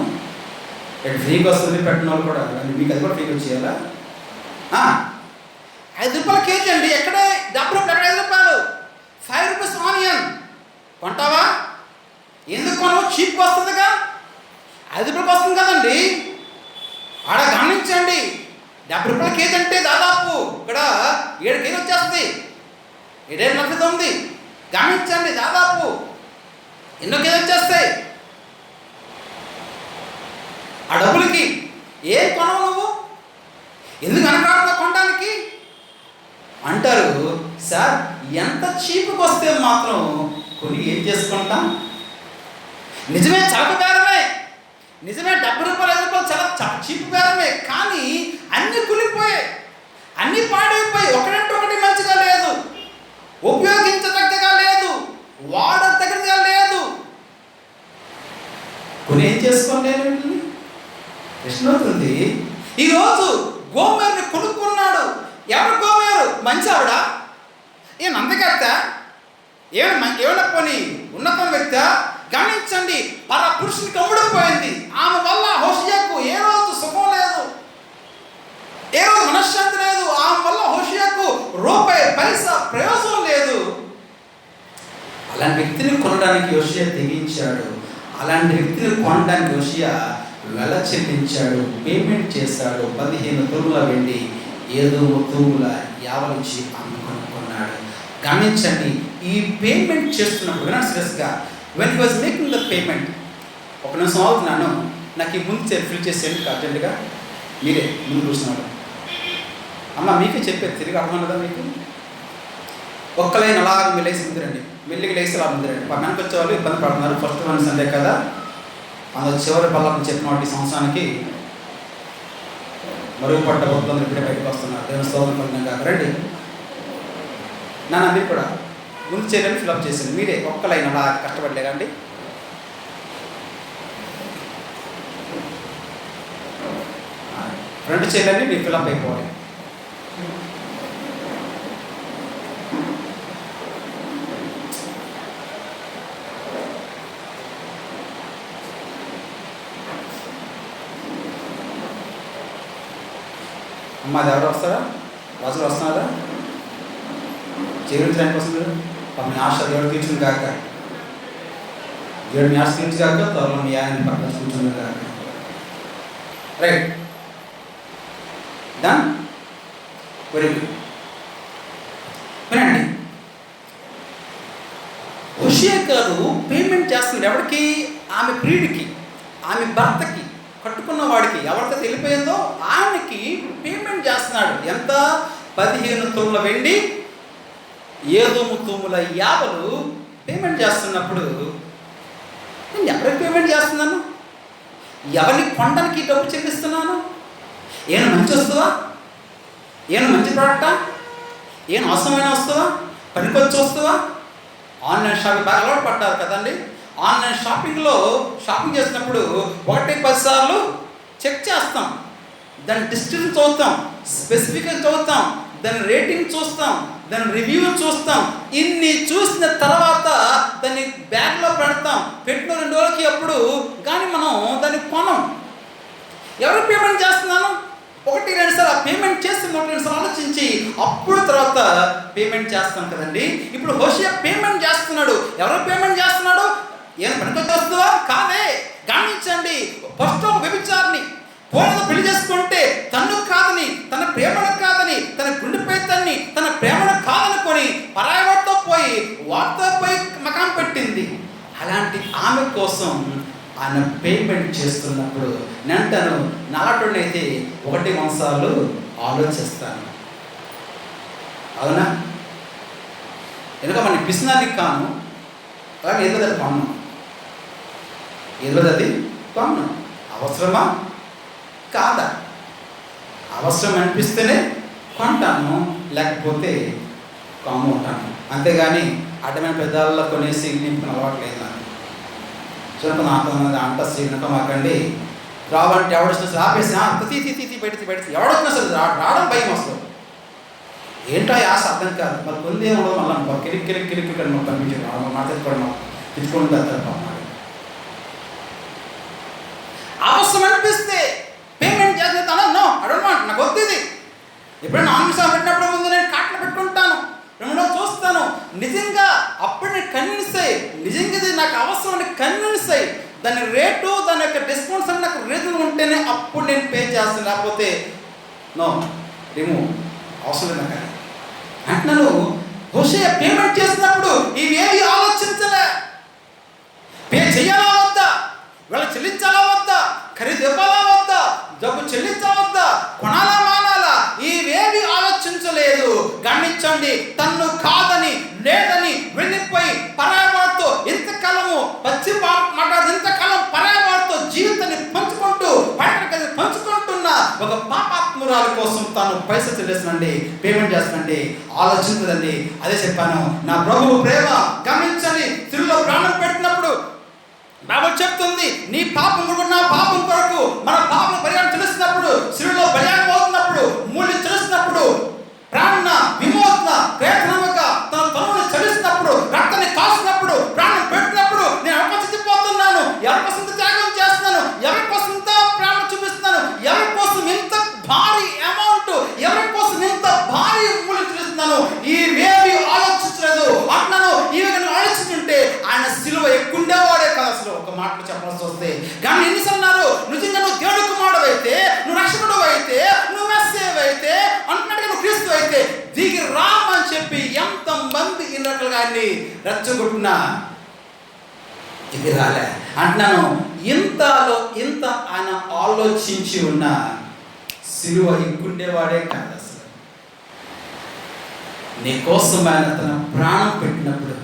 ఫ్రీగా వస్తుంది పెట్టిన వాళ్ళు కూడా, మీకు అది కూడా ఫ్రీగా వచ్చేయాలా? 5 రూపాయలు కేజీ అండి. ఎక్కడే 70 రూపాయలు, ఎక్కడ 5 రూపాయలు? 5 రూపీస్ ఆనియన్ కొంటావా? ఎందుకు కొనవు? చీప్గా వస్తుందిగా, 5 రూపాయలకు వస్తుంది కదండి. ఆడ గమనించండి, 70 రూపాయల కేజీ అంటే దాదాపు ఇక్కడ 7 కేజీ వచ్చేస్తుంది, 7,9. గమనించండి, దాదాపు ఎన్నో కేజీ వచ్చేస్తాయి. ఆ డబ్బులకి ఏం కొనవు నువ్వు? ఎందుకు వెనకాడుతావు కొనడానికి అంటారు. సార్ ఎంత చీపుకి వస్తే మాత్రం కొని ఏం చేసుకుంటాం? నిజమే, చవక బేరమే, నిజమే, 70 రూపాయలు 5 రూపాయలు చాలా చీపు బేరమే. కానీ అన్నీ కులిపోయాయి, అన్నీ పాడైపోయి, ఒకటంటే ఒకటి మంచిగా లేదు, ఉపయోగించదగ్గగా లేదు, వాడదగ్గగా లేదు. కొని ఏం చేసుకోలేను వీటిని? ప్రశ్న అవుతుంది. ఈరోజు గోమేరుని కొనుక్కున్నాడు. ఎవరు గోమేరు? మంచి ఆవిడ? ఏం అందగత్త? ఏమైనా పోనీ ఉన్నత వ్యక్త? గమనించండి, పర పురుషునికి అమ్ముడుపోయింది. ఆమె వల్ల హోషేయకు ఏ రోజు సుఖం లేదు, ఏ రోజు మనశ్శాంతి లేదు. ఆమె వల్ల హోషేయకు రూపాయి పైసా ప్రయోజనం లేదు. అలాంటి వ్యక్తిని కొనడానికి యోషియా తెగించాడు. అలాంటి వ్యక్తిని కొనడానికి యోషియా వెల చెల్లించాడు, పేమెంట్ చేశాడు. 15 తూముల వెండి, 7 తూముల యావలించి అమ్ముకొనుకున్నాడు. గమనించండి, ఈ పేమెంట్ చేస్తున్నప్పుడు వినండి సీరియస్గా. When he was making the payment, ఒక నిమిషం అవుతున్నాను, నాకు ఈ ముందు ఫిల్ చేసేయండి అర్జెంటుగా. మీరే ముందు చూస్తున్నారు అమ్మ, మీకే చెప్పేది తిరిగి అర్థం కదా మీకు. ఒక్క లైన్ అలాగ మీరు లేచి ముందురండి, మెల్లిగా లేచి అలా ముందురండి. పక్కనకి వచ్చేవాళ్ళు ఇబ్బంది పడుతున్నారు. ఫస్ట్ వన్ సండే కదా, అందులో చివరి పల్లం చెప్పిన వాటి సంవత్సరానికి మరుగుపడ్డ భక్తులు ఇప్పుడే బయటకు వస్తున్నారు. దేవుని స్తోత్రం పొందిన కాక రండి నాన్న, మీరు కూడా ముందు చేయాలని ఫిల్అప్ చేసింది. మీరే ఒక్క లైన్ అలా కష్టపడలేదండి. ఫ్రంట్ చేయాలని మీరు ఫిల్అప్ అయిపోవాలి. అమ్మ, అది ఎవరు వస్తారా? రాజులు వస్తున్నారా? చేయించడానికి వస్తున్నారు. మీ ఆశ దేవుడు తీర్చుని కాక, దేవుడు మీ ఆశ తీర్చి కాక, త్వరలో మీ ఆయన పక్కన కూర్చుని కాక. Right, done, very good. వినండి, హోషేయ గారు పేమెంట్ చేస్తున్నారు. ఎవరికి? ఆమె ప్రియుడికి, ఆమె భర్తకి, కట్టుకున్న వాడికి, ఎవరితో వెళ్ళిపోయిందో ఆయనకి పేమెంట్ చేస్తున్నాడు. ఎంత? 15 తూముల వెండి, 7 తూముల యావలు పేమెంట్ చేస్తున్నప్పుడు నేను ఎవరికి పేమెంట్ చేస్తున్నాను? ఎవరిని కొనడానికి డబ్బు చెల్లిస్తున్నాను? ఏమైనా మంచి వస్తుందా? ఏమైనా మంచి ప్రోడక్టా? ఏమైనా అవసరమైన వస్తుందా? పనికొచ్చి వస్తుందా? ఆన్లైన్ షాపింగ్ బాగా అలవాటు పడ్డారు కదండి. ఆన్లైన్ షాపింగ్లో షాపింగ్ చేసినప్పుడు 1-10 సార్లు చెక్ చేస్తాం, దాని డిస్టెన్స్ చూస్తాం, స్పెసిఫిక్గా చూస్తాం, దాని రేటింగ్ చూస్తాం, దాని రివ్యూ చూస్తాం. ఇన్ని చూసిన తర్వాత దాన్ని బ్యాగ్లో పెడతాం. పెట్టిన 2 రోజులకి అప్పుడు కానీ మనం దాన్ని కొనం. ఎవరు పేమెంట్ చేస్తున్నాను? 1-2 సార్లు పేమెంట్ చేసి 1-2 సార్లు ఆలోచించి అప్పుడు తర్వాత పేమెంట్ చేస్తాం కదండి. ఇప్పుడు హోషేయ పేమెంట్ చేస్తున్నాడు. ఎవరు పేమెంట్ చేస్తున్నాడు? ఏం పనికొచ్చి వస్తుందా? కాదే. గమనించండి, ఫస్ట్ ఒక వ్యభిచారిని పూర్ణతో పెళ్లి చేసుకుంటే తన్ను కాదని, తన ప్రేమను కాదని, తన గుండెపై తన్ని, తన ప్రేమను కాదనుకొని పరాయవాడితో పోయి వాటితో పోయి మకాం పెట్టింది. అలాంటి ఆమె కోసం ఆయన పేమెంట్ చేస్తున్నప్పుడు నేనంటాను, నాలాటోనైతే 1 సార్లు ఆలోచిస్తాను. అవునా? ఎందుకంటే మన పిసినానికి కాను, అలాగే ఏదో అది కొన్నాం, ఏదో అది కొన్నాం. అవసరమా కాదా? అవసరం అనిపిస్తేనే కొంటాను, లేకపోతే ఉంటాను. అంతేగాని అడ్డమైన పెద్దల్లో కొనేసి నింపుకుని అలవాట్లేదు నాకు. చూడక నాకు అంట సీనక మాకండి రావంటే ఎవడొచ్చినా ఆపేసి తీ బయట ఎవడొచ్చినా సరే రావడం భయం వస్తుంది. ఏంటో ఆశ అర్థం కాదు. మరి కొంది ఏమో మళ్ళీ కిరికి పంపించారు మాట్లాడుకోవడం తిట్టుకుంటారు. అవసరం అనిపిస్తే పేమెంట్ చేస్తాను. నో, అడగమాట నాకు వద్దు. ఎప్పుడైనా ఆన్లైన్ పెట్టినప్పుడు ముందు నేను కార్ట్లో పెట్టుకుంటాను, 2 రోజులు చూస్తాను. నిజంగా అప్పుడు నేను కన్విన్స్ అయ్యి, నిజంగా ఇది నాకు అవసరం అని కన్విన్స్ అయ్యి, దాని రేటు, దాని యొక్క డిస్కౌంట్స్ అని నాకు రీజన్ ఉంటేనే అప్పుడు నేను పే చేస్తాను. లేకపోతే నో, రిమూవ్, అవసరం లేదు నాకు అంటున్నాను. హోషేయ పేమెంట్ చేసినప్పుడు ఇవేవి ఆలోచించలే. పే చెయ్యాలా వద్దా, వీళ్ళ చెల్లించాలా వద్దా, ఖరీదు ఇవ్వాలా వద్దా, డబ్బు చెల్లించాలా వద్దా, కొనాలా మానాలా, ఇవేవి ఆలోచించలేదు. గమనించ గమనించండి, తన్ను కాదని లేదని వెళ్ళిపోయి పరాయవాడితో ఇంతకాలము పచ్చి మాట్లాడు ఇంతకాలం పరాయవాడితో జీవితాన్ని పంచుకుంటూ పంచుకుంటున్న ఒక పాపాత్మురాల కోసం తాను పైసలు చెల్లిస్తుందండి, పేమెంట్ చేస్తుందండి. ఆలోచించదండి. అదే చెప్పాను, నా ప్రభువు ప్రేమ గమనించండి. తిరులో ప్రాణం పెట్టినప్పుడు బైబిల్ చెప్తుంది, నీ పాపం కూడా నా పాపం కొరకు మన పాపం పరిహారం తెలుస్తున్నప్పుడు, శిలువలో బలియాగం అవుతున్నప్పుడు, మూల్యం తెలుస్తున్నప్పుడు, ప్రాణ విమోచన ప్రయత్నముగా తన తనువును చలిస్తున్నప్పుడు, రక్తాన్ని కాల్చినప్పుడు, ప్రాణం పెట్టినప్పుడు నేను ఎవరి కోసం పోతున్నాను, ఎవరి కోసం త్యాగం చేస్తున్నాను, ఎవరి కోసం ఇంత ప్రేమ చూపిస్తున్నాను, ఎవరి కోసం ఇంత భారీ అమౌంట్, ఎవరి కోసం ఇంత భారీ మూల్యం చెల్లిస్తున్నాను, ఇవేవి ఆలోచించలేదు అంటున్నాను. ఇవి ఆలోచించుంటే ఆయన సిలువ ఎక్కుండేవాడే కదా. అసలు ఒక మాటలు చెప్పాల్సి వస్తే కానీ ఎన్నిసన్నారు, నిజంగా నువ్వు దేవుడి కుమారుడు అయితే, నువ్వు రక్షకుడు అయితే, నువ్వు మెస్సేవ్ అయితే, అంటున్నట్టుగా నువ్వు క్రీస్తు అయితే దిగి రామని చెప్పి ఎంతమంది ఇన్నట్లుగా ఆయన్ని రెచ్చగొట్టినా దిగి రాలే అంటున్నాను. ఇంతలో ఇంత ఆయన ఆలోచించి ఉన్న సిలువ ఎక్కుండేవాడే కాదు. అసలు నీ కోసమైన తన ప్రాణం పెట్టినప్పుడు,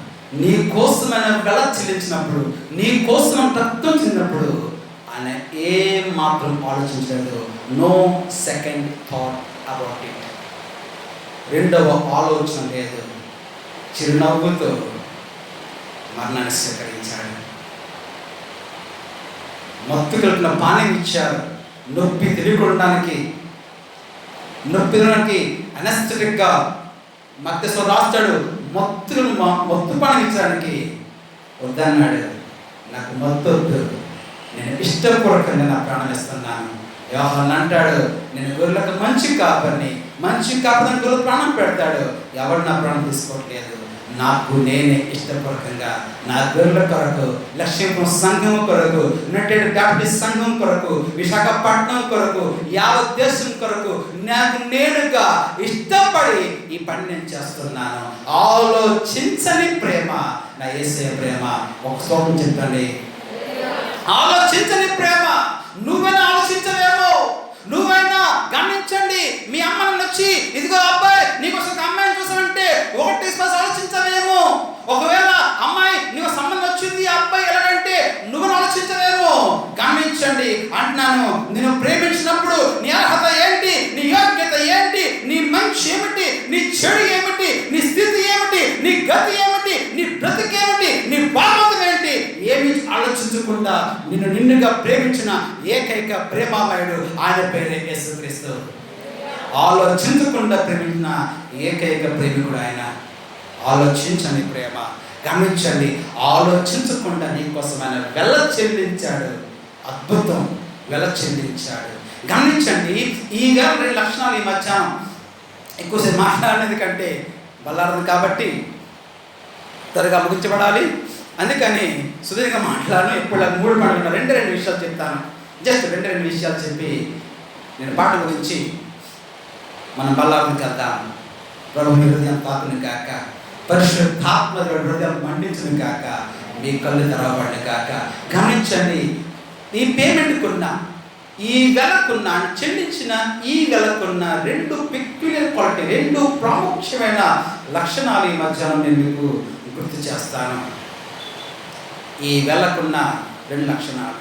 నీ కోసమైన వెల చెల్లించినప్పుడు, నీ కోసం రక్తం చెందినప్పుడు ఆయన ఏ మాత్రం ఆలోచించలేదు. No second thought about it. రెండవ ఆలోచన లేదు. చిరునవ్వుతో మరణాన్ని స్వీకరించాడు. మత్తు కలిపిన పానీయం ఇచ్చారు, నొప్పి తెలియకుండానికి, నొప్పి తినడానికి అనెస్థెటిక్గా మధ్యలో రాస్తాడు. మత్తు పానీయం ఇచ్చడానికి వద్దన్నాడు. నాకు మత్తు వద్దు, నేను ఇష్టపూర్వకంగా నా ప్రాణం ఇస్తున్నాను. యోహాను అంటాడు, నేను గొర్రెలకు మంచి కాపరిని గొర్రెలు ప్రాణం పెడతాడు. ఎవరు నా ప్రాణం తీసుకోవట్లేదు, నాకు నేనే ఇష్టపూర్వకంగా నా గొర్రెల కొరకు, లక్ష్మీపురం సంఘం కొరకు, యునైటెడ్ బ్యాప్టిస్ట్ సంఘం కొరకు, విశాఖపట్నం కొరకు, యావత్ దేశం కొరకు నాకు నేనుగా ఇష్టపడి ఈ పని నేను చేస్తున్నాను. ఆలోచించని ప్రేమ నా యేసయ్య ప్రేమ. ఒక శ్లోకం చెప్పండి, ఆలోచించని ప్రేమ. నువ్వైనా ఆలోచించవేమో, నువ్వైనా గమనించండి. మీ అమ్మని వచ్చి ఇదిగో అబ్బాయి నీకోసం ఒక అమ్మాయిని చూసానంటే ఒకటి ఆలోచించవేమో. ఒకవేళ అమ్మాయి నీకు సంబంధం వచ్చింది, అబ్బాయి ఎలాగంటే నువ్వు ఆలోచించవేమో. గమనించండి అంటున్నాను, నేను ప్రేమించినప్పుడు నీ అర్హత ఏంటి, నీ యోగ్యత ఏంటి, నీ మంచి ఏమిటి, నీ చెడు ఏమిటి, నీ స్థితి ఏమిటి, నీ గతి ఏమిటి, నీ బ్రతికేమిటి, నీ భాగవతం ఏంటి, ఏమి ఆలోచించకుండా నిన్నుగా ప్రేమించిన ఏకైక ప్రేమామయుడు ఆయన పేరే యేసుక్రీస్తు. ఆలోచించకుండా ప్రేమించిన ఏకైక ప్రేమికుడు ఆయన. ఆలోచించని ప్రేమ. గమనించండి, ఆలోచించకుండా నీకోసం ఆయన వెల చెల్లించాడు. అద్భుతం, వెల చెల్లించాడు. గమనించండి, ఈ రెండు లక్షణాలు ఈ మధ్యాహ్నం ఎక్కువసేపు మాట్లాడినది కంటే బల్లారదు కాబట్టి త్వరగా ముగించబడాలి. అందుకని సుదీర్ఘంగా మాట్లాడను. ఎప్పుడు 3 పాటలు రెండు విషయాలు చెప్తాను. జస్ట్ రెండు విషయాలు చెప్పి నేను పాట గురించి మనం బల్లారదుకి వెళ్దాం. ప్రభుని హృదయం తాకుని కాక, పరిశుద్ధాత్మ హృదయం మండించును కాక, మీ కళ్ళు తెరవబడి కాక. గమనించండి, ఈ పేమెంట్కున్న, ఈ వెలకున్న, చెల్లించిన ఈ వెలకున్న 2 పెక్యులర్ క్వాలిటీ, 2 ప్రాముఖ్యమైన లక్షణాలు ఈ మధ్యాహ్నం నేను మీకు గుర్తు చేస్తాను. ఈ వెలకున్న 2 లక్షణాలు.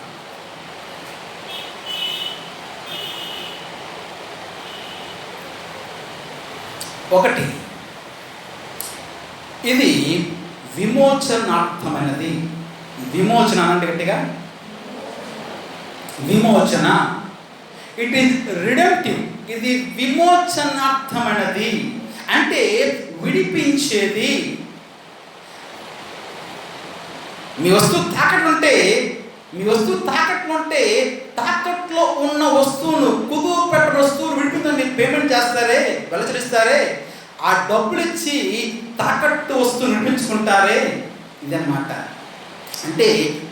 ఒకటి, ఇది విమోచనార్థమైనది. విమోచన అంటే గట్టిగా విమోచన. It is redemptive. ఇది విమోచనార్థమైనది అంటే విడిపించేది. మీ వస్తువు తాకట్లు ఉంటే తాకట్లో ఉన్న వస్తువును, కుదువు పెట్టిన వస్తువును విడిపిందని మీరు పేమెంట్ చేస్తారే, వెలచరిస్తారే, ఆ డబ్బులు ఇచ్చి తాకట్టు వస్తువును విడిపించుకుంటారే. ఇదన్నమాట. అంటే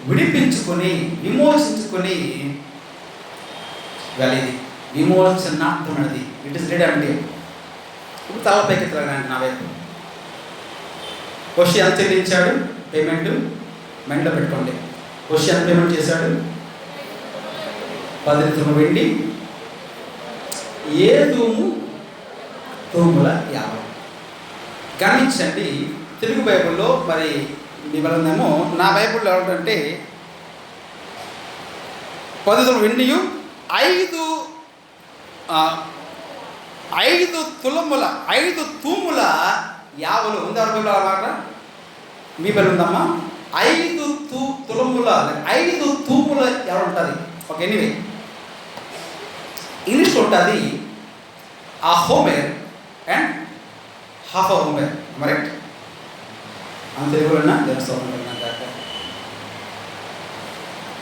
విడిపించుకొని, విమోచించుకొని వెళ్ళేది విమోచనార్థమైనది. It is redemptive. ఇప్పుడు తలపైకి తిరగడానికి నా వైపు క్వశ్చన్ ఎంత చెల్లించాడు పేమెంట్ మైండ్లో పెట్టుకోండి. క్వశ్చన్ ఎంత పేమెంట్ చేశాడు? 10 తులముల వెండి, 7 తూముల 50. గమనించండి, తెలుగు బైబిల్లో మరి మీ వలనేమో నా బైబిల్లో ఏమిటంటే 10 వెండియు 5 తులముల 5 తూముల యావలు ఉంది. బైబిల్ అన్నమాట మీ బైబిల్ ఉందమ్మా. 5 తులముల 5 తూముల ఎవరు ఉంటుంది. ఓకే, ఎనీవే ఇంగ్లీష్లో ఉంటుంది ఆ Homer and half a Homer. Correct? అని తెలుగులోనా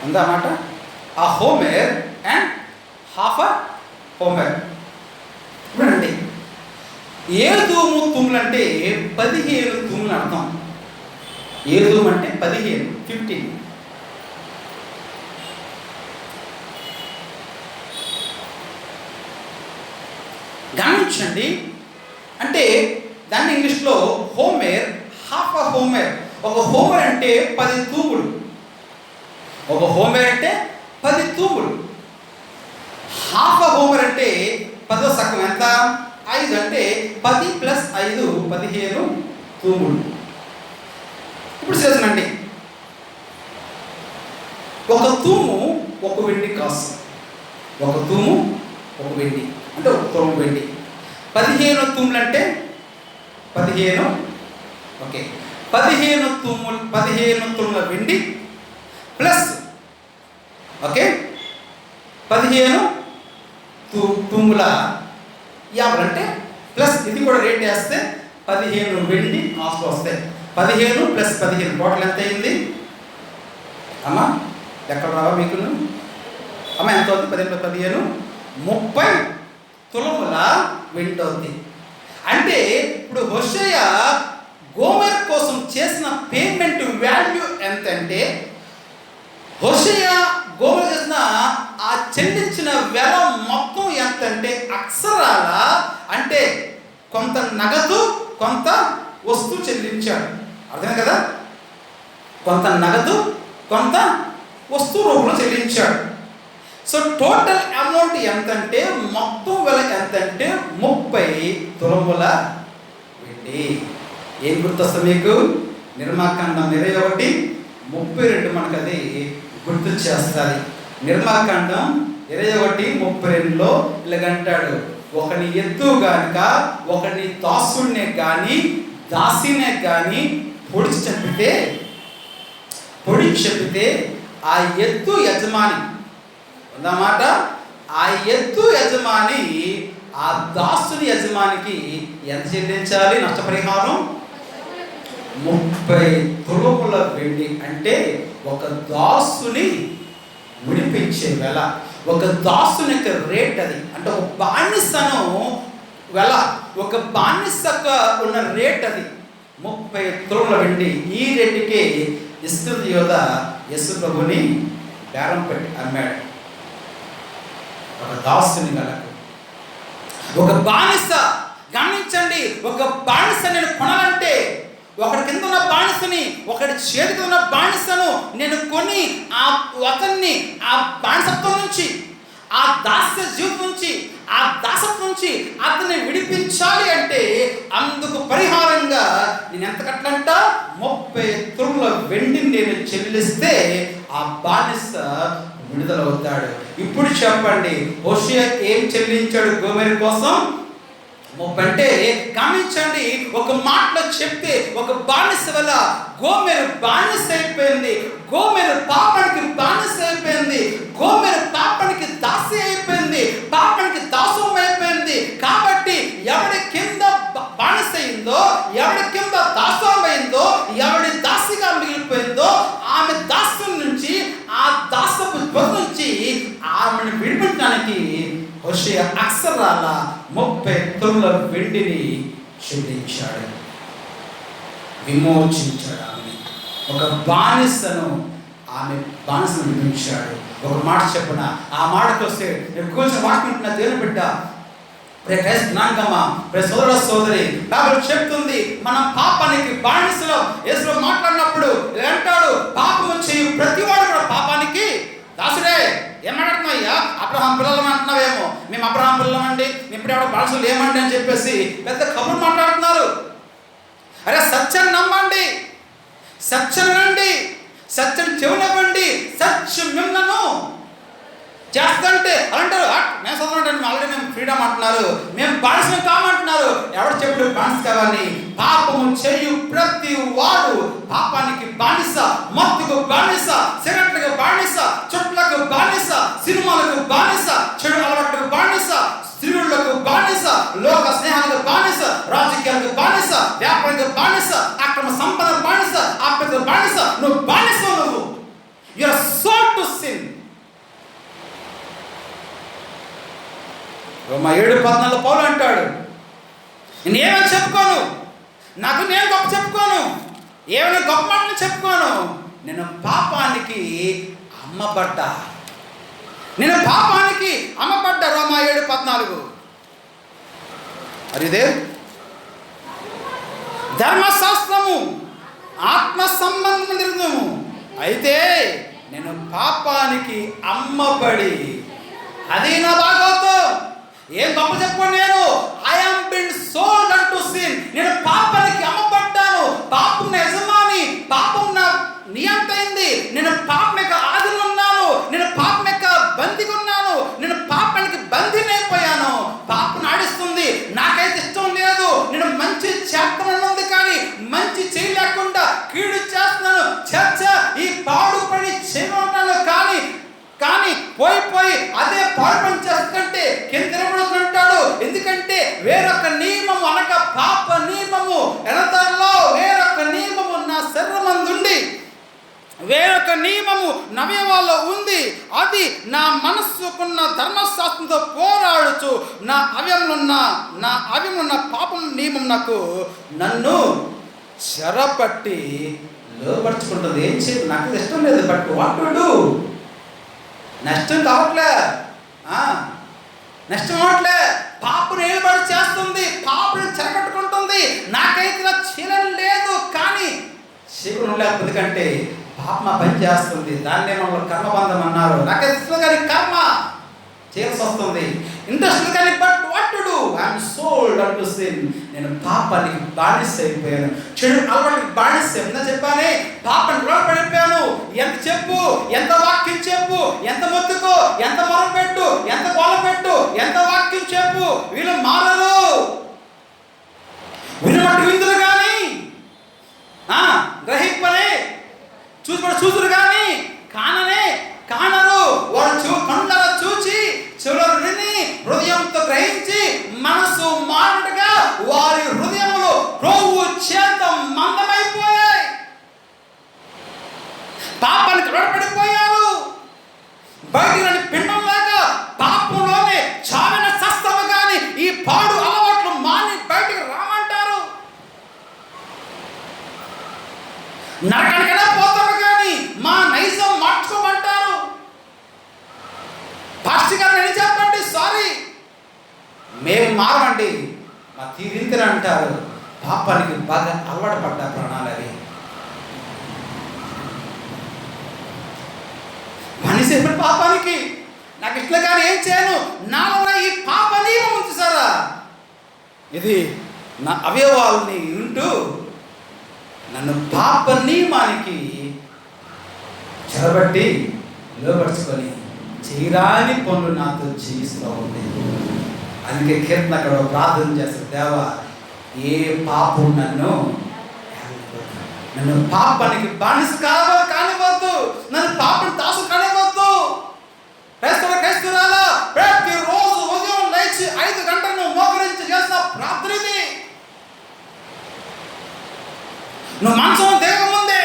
ఉందా మాట? ఆ Homer and half a Homer. చూడండి, 7 తూములు అంటే 15 తూములు అర్థం. 7 అంటే 15. గమనించండి, అంటే దాన్ని ఇంగ్లీష్లో హోమర్, హాఫ్ అ హోమర్. ఒక హోమర్ అంటే 10 తూములు. ఒక హోమర్ అంటే 10 తూములు. హాఫ్ అ హోమర్ అంటే 10వ సగం ఎంత? 5 అంటే 10 + 5 15 తూములు. ఇప్పుడు చేసానండి, ఒక తూము 1 వెండి కాసు. ఒక తూము 1 వెండి అంటే 1 తులం వెండి. 15 తూములు అంటే 15. ఓకే, 15 తులముల వెండి ప్లస్ ఓకే 15 తూముల యాభై అంటే ప్లస్ ఇది కూడా రేట్ వేస్తే 15 వెండి కాస్ట్ వస్తాయి. 15 + 15 టోటల్ ఎంత అయింది అమ్మా? ఎక్కడ రావా మీకు అమ్మ? ఎంత అవుతుంది? 15 + 15 30 తులముల వెండి అవుతుంది. అంటే ఇప్పుడు హోషేయ గోమెర్ కోసం చేసిన పేమెంట్ వాల్యూ ఎంత అంటే, హోషేయ గోమెర్ చేసిన ఆ చెల్లించిన వెల మొత్తం ఎంత అంటే అక్షరాల అంటే కొంత నగదు కొంత వస్తువు చెల్లించాడు. అర్థమే కదా? కొంత నగదు కొంత వస్తువు రూపంలో చెల్లించాడు. సో టోటల్ అమౌంట్ ఎంతంటే, మొత్తం వెల ఎంతంటే 30 తులముల వెండి. ఏం గుర్తొస్తుంది మీకు? నిర్మాకాండం 21:32 మనకు అది గుర్తు చేస్తుంది. నిర్మాకాండం 21:32లో ఇలాగంటాడు, ఒకని ఎత్తు గనుక ఒకని దాసుడినే కానీ దాసినే కానీ పొడిచి చెప్పితే ఆ ఎత్తు యజమాని అన్నమాట, ఆ ఎత్తు యజమాని ఆ దాసుని యజమానికి ఎంత చెల్లించాలి నష్టపరిహారం? 30 తులముల వెండి. అంటే ఒక దాసుని విడిపించే వెల, ఒక దాసుని యొక్క రేట్ అది. అంటే ఒక బానిసను వెల, ఒక బానిసకు ఉన్న రేట్ అది 30 తులముల వెండి. ఈ రేటుకే ఇస్కరియోత యేసు ప్రభుని బేరం పెట్టి అమ్మాడు. ఒక దాసుని వెలకు, ఒక బానిస. గమనించండి, ఒక బానిస నేను కొనాలంటే ఒకటి కింద ఉన్న బానిసని, ఒకటి చేతికి ఉన్న బానిసను నేను కొని అతన్ని ఆ బానిసత్వం నుంచి, ఆ దాస్య జీవితం నుంచి, ఆ దాసత్వం నుంచి అతన్ని విడిపించాలి అంటే అందుకు పరిహారంగా నేను ఎంత కట్టాలంట? 30 తులముల వెండిని నేను చెల్లిస్తే ఆ బానిస విడుదలవుతాడు. ఇప్పుడు చెప్పండి, హోషేయ ఏం చెల్లించాడు గోమెరు కోసం? 30 అంటే గమనించండి, ఒక మాటలో చెప్తే ఒక బానిస వల్ల గోమెరు బానిస అయిపోయింది. గోమెరు పాపానికి బానిస అయిపోయింది. గోమెరు పాపానికి దాసి అయిపోయింది. పాపానికి దాసం అయిపోయింది. కాబట్టి ఎవడి కింద బానిస అయిందో, ఎవడి కింద దాసం అయిందో, ఎవడి దాసిగా మిగిలిపోయిందో ఆమె దాసం నుంచి, ఆ దాసపు ధ్వజ నుంచి ఆమెను విడిపించడానికి హోషేయ అక్షరాల 30 తులముల వెండిని చెల్లించాడు, విమోచించాడు ఆమెని. ఒక బానిసను, ఆమె బానిసను విడిపించాడు. ఒక మాట చెప్పిన ఆ మాటకు వస్తే నేను కొంచెం మాట్లాడుతున్న దేవుని బిడ్డ, సోదర సోదరి, బైబిల్ చెప్తుంది మనం పాపానికి బానిసలో. యేసు మాట్లాడినప్పుడు అంటాడు, పాపము చేయు ప్రతివాడు కూడా పాపానికి దాసుడే. ఏం మాట్లాడుతున్నాయ్యా? అబ్రహాం పిల్లలు అంటున్నావేమో, మేము అబ్రహాం పిల్లలు అండి, మేము ఇప్పుడు ఎవడో బానిసలు ఏమండి అని చెప్పేసి పెద్ద కబుర్లు మాట్లాడుతున్నారు. అరే సత్యాన్ని నమ్మండి, సత్యం రండి, సత్యం చెవునివ్వండి, సత్యం మిమ్మల్ని చేస్తుంటే అలాంటారు. మేము చదవండి, ఆల్రెడీ మేము ఫ్రీడమ్ అంటున్నారు, మేము బానిసలు కామంటున్నారు. ఎవరు చెప్పాడు బానిస కావాలి? పాపము చేయు ప్రతి వాడు పాపానికి బానిస, మత్తుకు బానిస, సిగరెట్లకు బానిస, చుట్లకు బానిస, సినిమాలకు బానిస, చెడు అలవాట్లకు బానిస, స్త్రీలకు బానిస, లోక స్నేహాలకు బానిస, రాజకీయాలకు బానిస, వ్యాపారానికి బానిస, అక్రమ సంపద బానిస, ఆపద బానిస. నువ్వు బానిస, నువ్వు you are sold to sin. రోమా 7:14 పౌలు అంటాడు, నేనేమని చెప్పుకోను, నాకు నేను గొప్ప చెప్పుకోను, ఏమైనా గొప్ప మాటలు చెప్పుకోను, నేను పాపానికి అమ్మబడ్డా, నేను పాపానికి అమ్మబడ్డా. రోమా 7:14. అరిదే ధర్మశాస్త్రము ఆత్మ సంబంధము, అయితే నేను పాపానికి అమ్మబడి, అది నా భాగవతం. ఏం గొప్ప చెప్పండి, నేను I am been sold unto sin. నేను పాపానికి అమ్మబడ్డాను. పాపం నా యజమాని, పాపం నా నియంత అయింది. నేను పాపం యొక్క ఆదిలో ఉన్నాను, నేను పాపం యొక్క బందీగా ఉన్నాను, నేను పాపానికి బందీనైపోయాను. పాపం ఆడిస్తుంది, నాకైతే ఇష్టం లేదు. నేను మంచి చేస్తానన్నది కానీ మంచి చేయలేకుండా కీడు చేస్తున్నాను. చర్చ ఈ పాడు పని చేయమన్నాను, కానీ పోయి అదే పాడు పని చేస్తుంటే కింద అంటాడు. ఎందుకంటే వేరొక నియమము అనగా పాప నియమము ఎనతల్లో వేరొక నియమము నా శరీరమందుండి, వేరొక నియమము నవయవాల్లో ఉంది. అది నా మనస్సుకున్న ధర్మశాస్త్రంతో పోరాడుచు నా అవయమున్న పాపం నియమం నన్ను చెరపట్టి లోపరుచుకుంటుంది. ఏం చేయదు, నాకు ఇష్టం లేదు, బట్ వాట్ టు డు? నష్టం కావట్లే, నష్టం అవట్లే. పాపను ఏలుబడి చేస్తుంది, పాపను చెరగట్టుకుంటుంది. నాకైతే నా చీలం లేదు, కానీ చీలం లేకపోతే, ఎందుకంటే పాప పని చేస్తుంది. దాన్నే మనం కర్మబంధం అన్నారు. నాకైతే ఇష్టం కానీ కర్మ చేయాల్సి వస్తుంది, ఇంట్రెస్ట్ కానీ but what to do? I'm sold unto sin. నేను పాపానికి బానిస అయిపోయాను, చెడు అలవాటుకి బానిస. ఎంత చెప్పానే, పాపానికి పడిపోయాను. ఎంత చెప్పు, ఎంత వాక్యం చెప్పు, ఎంత మొత్తుకో, ఎంత మొరపెట్టు, ఎంత గోల పెట్టు, ఎంత వాక్యం చెప్పు, వీళ్ళు మారరు. వినబట్టి విందులు కానీ గ్రహింపనే, చూసురు కానీ కానరు. వారు కళ్ళ చూచి, చెవులను విని, హృదయంతో గ్రహించి, మనసు మాటగా వారి హృదయములు రోగు చేత మందమైపోయాయి, పాపానికి పడిపోయారు. బయటికి పిండం లేక పాపంలోనే చావిన సస్తము కానీ ఈ పాడు అలవాట్లు మాని బయటికి రామంటారు. నరకానికైనా పోతాము కానీ మా నైజం మార్చుకోమంటారు. పాస్టర్ గారు నేను చెప్పండి, సారీ మేము మారమండి, మా తీరింతని అంటారు. పాపానికి బాగా అలవాటు పడ్డ ప్రాణాలు అవి. మనిషి ఎప్పుడు పాపానికి నాకు ఇట్లా కానీ ఏం చేయను, నాలో ఈ పాప నియమం ఉంచుతారా? ఇది నా అవయవాల్ని ఉంటూ నన్ను పాప నియమానికి చెరబట్టి లోపరుచుకొని చేయరాని పనులు నాతో చేయిస్తూ ఉంది. అందుకే కీర్తన అక్కడ ప్రార్థన చేస్తారు, దేవా ఏ పాపం నన్ను పాపానికి బానిస కానివ్వద్దు, నన్ను పాపం దాసు కానివ్వద్దు. క్రైస్తవురాలా ప్రతిరోజు ఉదయం లేచి 5 గంటలను మోకరించి చేసిన ప్రార్థన ఇది. నువ్వు మంచం దిగకముందే,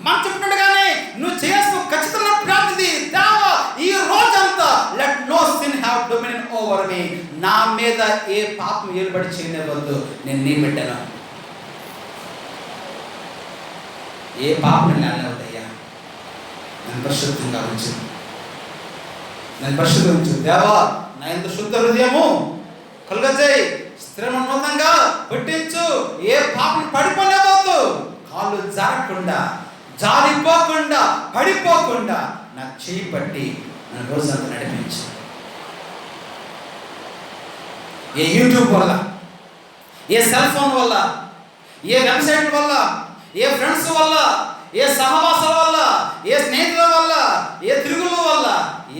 మంచం ఉండగానే నువ్వు చేసిన ఖచ్చితమైన ప్రార్థన దేవా ఈ రోజంతా let no sin have dominion over me. నా మీద ఏ పాపం ఏలుబడి చేయనివ్వద్దు, నేను నీ బిడ్డను. ఏ పాపం నేలవద్దయ్యా, నన్ను పరిశుద్ధంగా ఉంచు, నన్ను పరిశుద్ధంగా ఉంచు దేవా. నా ఎంత శుద్ధ హృదయము కలుగజేయి, స్థిరమందంగా పుట్టించు. ఏ పాపం పడిపోలేవద్దు, కాళ్ళు జారకుండా, జారిపోకుండా, పడిపోకుండా నా చేయి పట్టి నన్ను రోజంతా నడిపించు. ఏ యూట్యూబ్ వల్ల, ఏ సెల్ ఫోన్ వల్ల, ఏ వెబ్సైట్ల వల్ల, ఏ ఫ్రెండ్స్ వల్ల, ఏ సహవాసాల వల్ల, ఏ స్నేహితుల వల్ల, ఏ తిరుగుల వల్ల,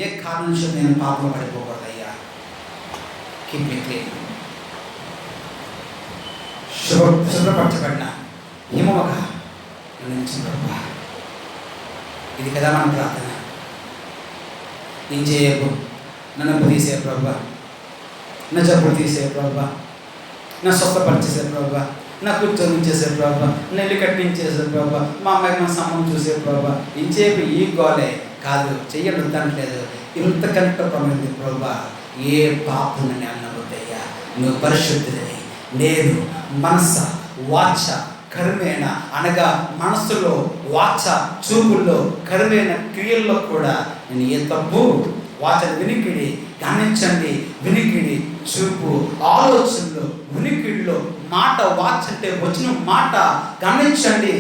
ఏ కారణం నుంచి నేను పాపంలో పడిపోకూడదయ్యా. Keep me clean. శుభ్రపరచబడిన హిమముగా నిలిచిన ప్రభా, ఇది కదా మన ప్రార్థన. నేను చేయకు, నన్ను తీసే ప్రభా, నా జబ్బులు తీసే ప్రభా, నా స్వస్థపరిచేసే ప్రభా, నా కూర్చొని చేసే ప్రభా, నా ఇల్లు కట్టించేసే ప్రభా, మా అమ్మాయికి నా సంబంధం చూసే ప్రభా. ఇంచేపు ఈ గోలే కాదు, చెయ్యడం దాంట్లేదు. ఇంతకంటే ప్రమైంది ప్రభా, ఏ పాపం నన్ను అన్నబుద్దయ్యా. నువ్వు పరిశుద్ధుడివి. నేను మనస వాచ కర్మేణ అనగా మనసులో, వాచ చూపుల్లో, కర్మేణ క్రియల్లో కూడా నేను ఏ తప్పు వాచన వినికిడి గమనించండి. వినికిడి, చూపు, ఆలోచనలు, వినికిడిలో మాట, వాచ్ అంటే వచ్చిన మాట గమనించండి.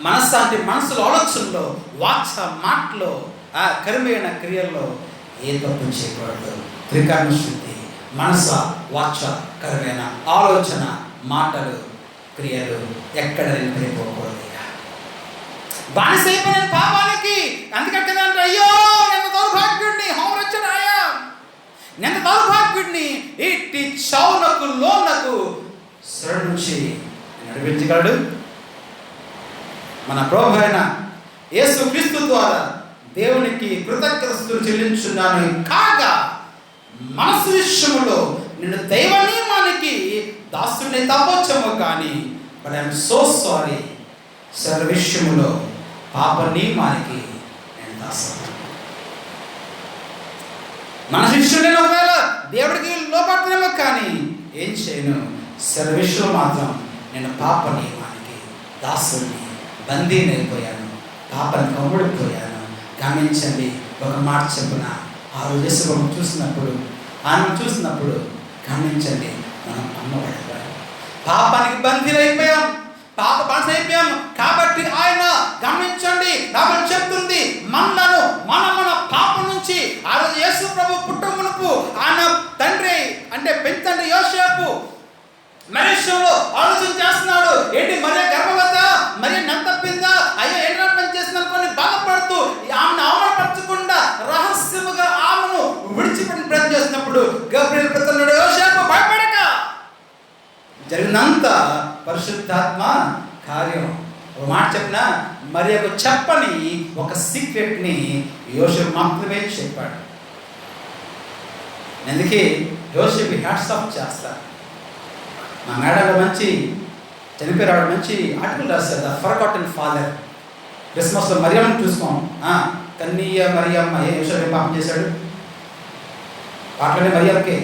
మనస్సు అంటే మనసులో, ఆలోచనలో, వాచ మాటలో, ఆ కర్మేణ క్రియల్లో ఏ తప్పు చేయకూడదు. త్రికరణ శుద్ధి, మనస వాచ కర్మేణ, ఆలోచన, మాటలు, క్రియలు ఎక్కడ నిలిపిపోకూడదు. బానిసైపోయిన పాపానికి. అందుకంటే అయ్యో నేను దౌర్భాగ్యుడిని, హోమరచనాయా, నేను దౌర్భాగ్యుడిని, ఇట్టి చౌనకు లోనకు శరణ నుంచి నడిపించగలడు మన ప్రభు అయిన యేసుక్రీస్తు ద్వారా. దేవునికి కృతజ్ఞతలు చెల్లించున్నాను. కాగా మనసు విషయములో నిన్ను దైవ నియమానికి దాసుని తప్పొచ్చము కానీ, బట్ ఐఎమ్ సో సారీ, సర్వ విషయములో పాప నియమానికి నేను దాసుని. మన శిష్యుడు నేను ఒకవేళ దేవుడికి లోపడుతున్నామో కానీ ఏం చేయను. సర్వ విషయంలో మాత్రం నేను పాప నియమానికి దాసుని, బందీనైపోయాను, పాపని కమ్ముడిపోయాను. గమనించండి. ఒక మాట చెప్పున ఆ రోజు చూసినప్పుడు గమనించండి, మనం అమ్మబడిపోయాం, పాపానికి బందీలైపోయాం, పాప బానిసైపోయాం. కాబట్టి ఆయన గమనించండి, బైబిల్ చెప్తుంది మనలను మన పాపం నుంచి ఆ రోజు యేసు ప్రభు పుట్టమునుపు ఆయన తండ్రి అంటే పెంచండి యోసేపు మనుష్యంలో ఆలోచన చేస్తున్నాడు. ఏంటి మరియ గర్భవత, మరియ నెంతప్పిందా, అయ్యో ఏంటో పని చేసింది అనుకొని బాధపడుతూ ఆమెను అవమానపరచకుండా రహస్యముగా ఆమెను విడిచిపెట్టి ప్రయత్నం చేసినప్పుడు గబ్రియల్ ప్రతనుడు యోసేపు భయపడక జరిగినంత పరిశుద్ధాత్మ కార్యం. ఒక మాట చెప్పిన మరియకు చెప్పని ఒక సీక్రెట్ని యోసేపు మాత్రమే చెప్పాడు. అందుకే యోసేపు హ్యాట్స్ ఆఫ్ చేస్తారు. మా మేడలో మంచి చనిపోయాడు, మంచి ఆర్టికల్ రాస్తారు, ద ఫర్గాటెన్ ఫాదర్. క్రిస్మస్లో మరియమ్మని చూసుకోం. కన్నీయ మరియమ్మ ఏ యోసేపు పాపం చేశాడు? పాటలోనే మరియమ్మకే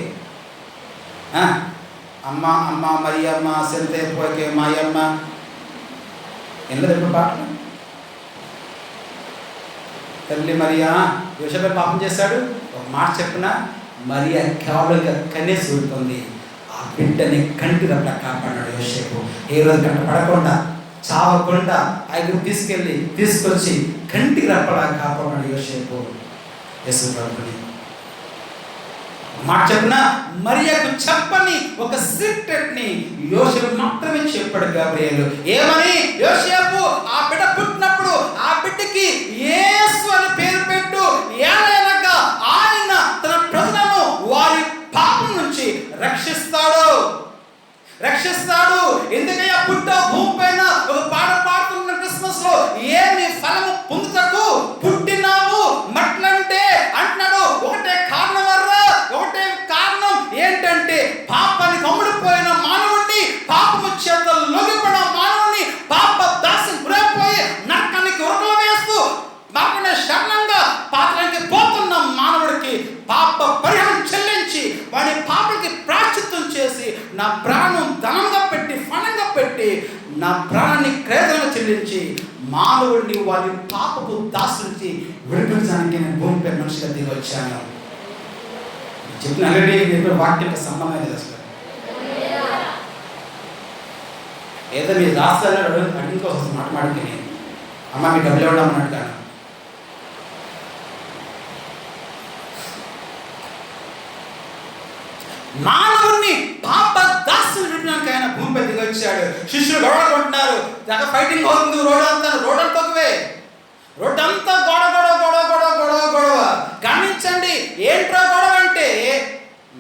అమ్మ అమ్మ మరియమ్మ సెంతే పోకే మాయమ్మ ఎందుకు ఎప్పుడు పాటలు? తల్లి మరియా యోసేపు పాపం చేశాడు. ఒక మాట చెప్పిన మరియా కేవలంగా కన్నేసి ఊరుకుంది. ఆ బిడ్డని కంటి రప్ప కాపాడాడు యోసేపు. ఏ రోజు కంట పడకుండా, చావకుండా ఆయన తీసుకొచ్చి కంటి రప్పలా కాపాడాడు యోసేపు యేసు ప్రభుని. మాట చెప్పిన మరియకు చెప్పని ఒక సీక్రెట్ని యోసేపు మాత్రమే చెప్పాడు గబ్రియలు. ఏమని? యోసేపు ఆ బిడ్డ పుట్టినప్పుడు ఆ బిడ్డకి యేసు అని పేరు పెట్టు, ఏలైనగా ఆయన తన ప్రజలను వారి పాపం నుంచి రక్షిస్తాడు. ఎందుకయ్యా పుట్టావు భూమి పైన? ఒక పాట పాడుతున్న క్రిస్మస్ లో ఏమి ఫలము పొందుటకు పుట్టినావు మట్లంటే అంటున్నాడు. ఒకటే కారణం వర్రా, ఒకటే కారణం ఏంటంటే పాపానికి అమ్ముడిపోయిన మానవుడిని, పాపము చేత లొంగిపోయిన మానవుడిని, పాప దాసి గురైపోయి నరకానికి ఉరకలు వేస్తూ మాత్రమే శరణంగా పాత్రకి పోతున్న మానవుడికి పాప పరిహారం చెల్లించి వాడి పాపకి ప్రాశ్చిత్తం చేసి నా ప్రాణం ధనంగా పెట్టి ఫలంగా పెట్టి నా ప్రాణాన్ని క్రయధనంగా చెల్లించి మానవుడిని వాడి పాపపు దాసు నుంచి విడిపించడానికి నేను భూమిపై మనిషిగా దిగి వచ్చాను. చెప్పిన ఆల్రెడీ వాక్యంతో సంబంధం లేదు అసలు. ఏదో మీరు రాస్తారో అడిగించుకోవాల్సిన మాట మాడికి నేను అమ్మ మీ డబ్బులు ఇవ్వడం అన్నట్టు. మానవుణ్ణి పాప దాసుని విడడానికి ఆయన భూమిపై దిగి వచ్చాడు. శిష్యులు గొడవ కొంటున్నారు, తెగ ఫైటింగ్ అవుతుంది. రోడ్ అంతా తక్కువే, రోడ్ అంతా గొడవ. గమనించండి, ఏంట్రా గొడవ అంటే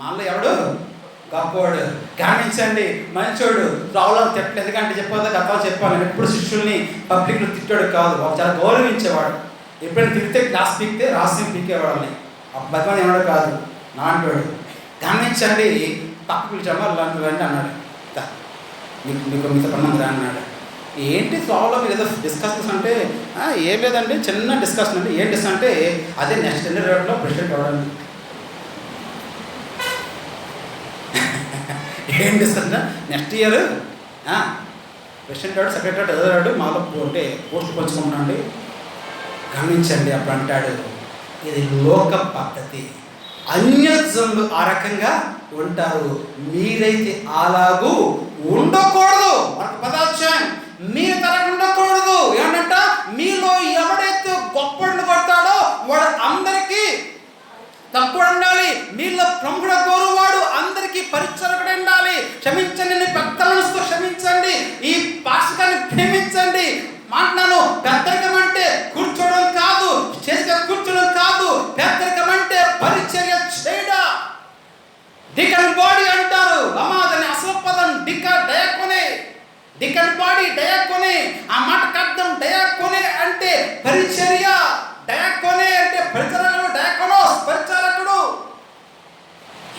మళ్ళీ ఎవడు గొప్పవాడు. గమనించండి, మంచోడు రావులను తిట్టలేదు. ఎందుకంటే గతంలో చెప్పాను, నేను ఎప్పుడు శిష్యుల్ని పబ్లిక్లో తిట్టాడు కాదు, వాళ్ళు చాలా గౌరవించేవాడు. ఎప్పుడైనా తిడితే క్లాస్ పీకితే రాసి పీకేవాళ్ళని, భగవాన్ ఏమన్నా కాదు నా అంటాడు. గమనించండి, పక్క పిలిచామా అలాంటివన్నీ అన్నాడు, మీకు మీతో పన్నందిరా అన్నాడు. ఏంటి ఫ్లోలో మీరు ఏదో డిస్కషన్స్ అంటే ఏం లేదండి, చిన్న డిస్కషన్ అంటే ఏం డిస్కషన్ అంటే అదే నెక్స్ట్ రేట్లో ప్రెసిడెంట్ అవ్వడానికి. ఏం డిస్కషన్? నెక్స్ట్ ఇయర్ ప్రెసిడెంట్ అయ్యాడు, సెక్రటరీ ఎదురాడు, మాలో అంటే పోస్ట్ పంచుకుంటాండి. గమనించండి, అప్పుడు అంటాడు, ఇది లోక పద్ధతి, అన్యజనులు ఆ రకంగా ఉంటారు, మీరైతే అలాగూ ఉండకూడదు. మనకు పదార్థం మీరు తరగ ఉండకూడదు. ఏమంట, మీలో ఎవడైతే గొప్పడు కొడతాడో వాడు అందరికీ తక్కువ ఉండాలి, మీలో ప్రముఖుడ గౌరవాడు అందరికీ పరిచరకుడు ఉండాలి. క్షమించండి, పెద్దలతో క్షమించండి, ఈ పాస్టర్ని ప్రేమించండి. మాట్లాను, పెద్దరికం అంటే కూర్చోవడం కాదు, స్టేజ్గా కూర్చోవడం కాదు. పెద్దరికం అంటే పరిచర్య చేయడా. డికన్ బాడీ అంటారు, అమాదని అసలు పదం డికన్ బాడీ డయాకోనే. ఆ మాటకు అర్థం డయాకోనే అంటే పరిచర్య, డయాకోనే అంటే పరిచరకుడు, డయాకోనోస్ పరిచారకుడు.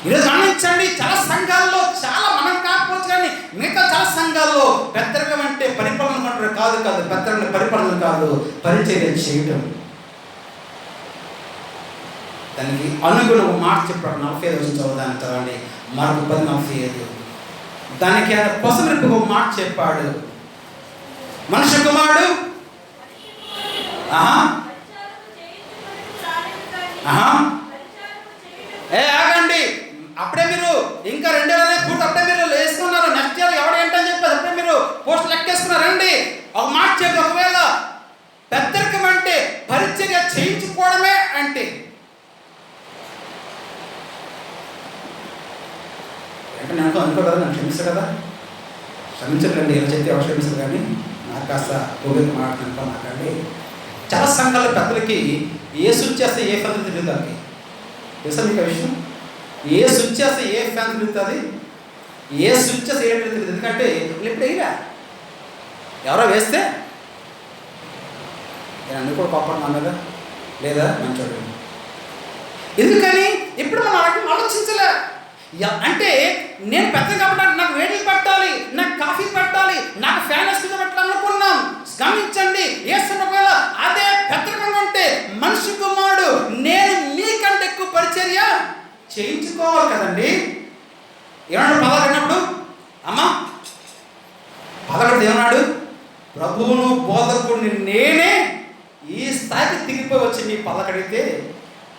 ఈరోజు గమనించండి, చాలా సంఘాల్లో, చాలా మనం కాకపోవచ్చు కానీ మిగతా చాలా సంఘాల్లో పెద్దరికం అంటే పరిపాలన అంటారు. కాదు, పెద్దరికం పరిపాలన కాదు, పరిచర్య చేయటం. దానికి అనుగుణం మాట చెప్పాడు. 45 చదువుదాన్ని చదవండి, మార్కు 10:45. దానికి ఆయన పొసరిపు ఒక మాట చెప్పాడు. మనుష్య కుమారుడు ఆగండి, అప్పుడే మీరు ఇంకా 2 ఏళ్ళనే పూర్తి, అప్పుడే మీరు వేసుకున్నారు. నెక్స్ట్ ఇయర్ ఎవడేంటని చెప్పేసి అప్పుడే మీరు పోస్ట్ లెక్కేసుకున్నారండి. ఒక మాట చెప్పి, ఒకవేళ పెద్దరికం అంటే పరిచర్య చేయించుకోవడమే అంటే నేను అనుకో కదా, నన్ను క్షమిస్తాను కదా, క్షమించకండి, ఇలా చెప్తే ఎవరు క్షమిస్తారు కానీ నాకు కాస్త కోవిడ్ మాట్లాడుతూ మాట్లాడి. చాలా సంఘాల పెద్దలకి ఏ స్విచ్ చేస్తే ఏ ఫ్యాన్ తిరుగుతుంది. తెలుసా మీకు ఆ విషయం? ఏ స్విచ్ చేస్తే ఏ ఫ్యాన్ తిరుగుతుంది, ఏ స్విచ్ చేస్తే ఏ తిరుగుతుంది. ఎందుకంటే ఇప్పుడు వేయరా, ఎవరో వేస్తే నేను అన్ని కూడా కోపడుతున్నాను కదా, లేదా మంచోడు. ఎందుకని ఇప్పుడు మనం ఆలోచించలే. అంటే నేను పెద్ద కాబట్టి నాకు వేడిలు పెట్టాలి, నాకు కాఫీ పెట్టాలి, నాకు ఫ్యాన్ వేసుకుని పెట్టాలనుకున్నాం. గమనించండి, ఒకవేళ అదే పెద్దగా ఉంటే మనిషి కుమారుడు నేను మీకంటే ఎక్కువ పరిచర్య చేయించుకోవాలి కదండి. ఏమన్నాడు పదకొండు? అమ్మా పదకొండు ఏమన్నాడు? ప్రభువును బోధకుడిని నేనే ఈ స్థాయికి దిగిపోయి వచ్చి మీ పదకడిగితే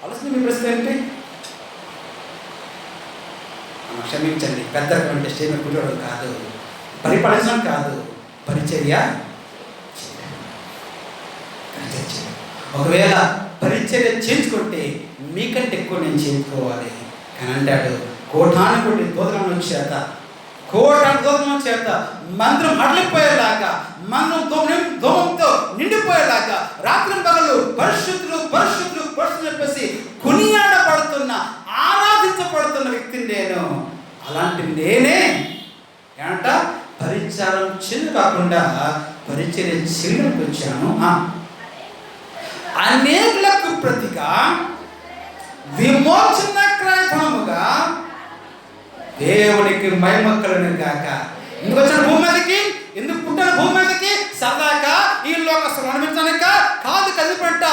ఆలోచన మీ ప్రశ్న ఏంటి? క్షమించండి, పెద్దరికం అంటే స్టేజ్ మీద కూర్చోవడం కాదు, పరిపాలించడం కాదు, పరిచర్య. ఒకవేళ పరిచర్య చేయించుకుంటే మీకంటే ఎక్కువ నేను చేయించుకోవాలి అని అంటాడు. కోటాను కోటి దూతలను చేత మందిరం అడలిపోయేలాగా, మందిరం దోమంతో నిండిపోయేలాగా, రాత్రి పగలు పరిశుద్ధులు పరిశుద్ధులు పరిశుద్ధులు చెప్పేసి కొనియాడబడుతున్న, ఆరాధించబడుతున్న వ్యక్తిని నేను. అలాంటి నేనే ఏమంట పరిచారం చెల్లి కాకుండా పరిచర్య చేయడానికి వచ్చాను. అనేకులకు ప్రతిగా విమోచన క్రయధనముగా దేవునికి మహిమ కలుగును గాక. ఎందుకు వచ్చిన భూమి మీదకి, ఎందుకు పుట్టిన భూమి మీదకి? సరదాగా ఈ లోక అనుభవించడానిక కాదు, కదిపెట్ట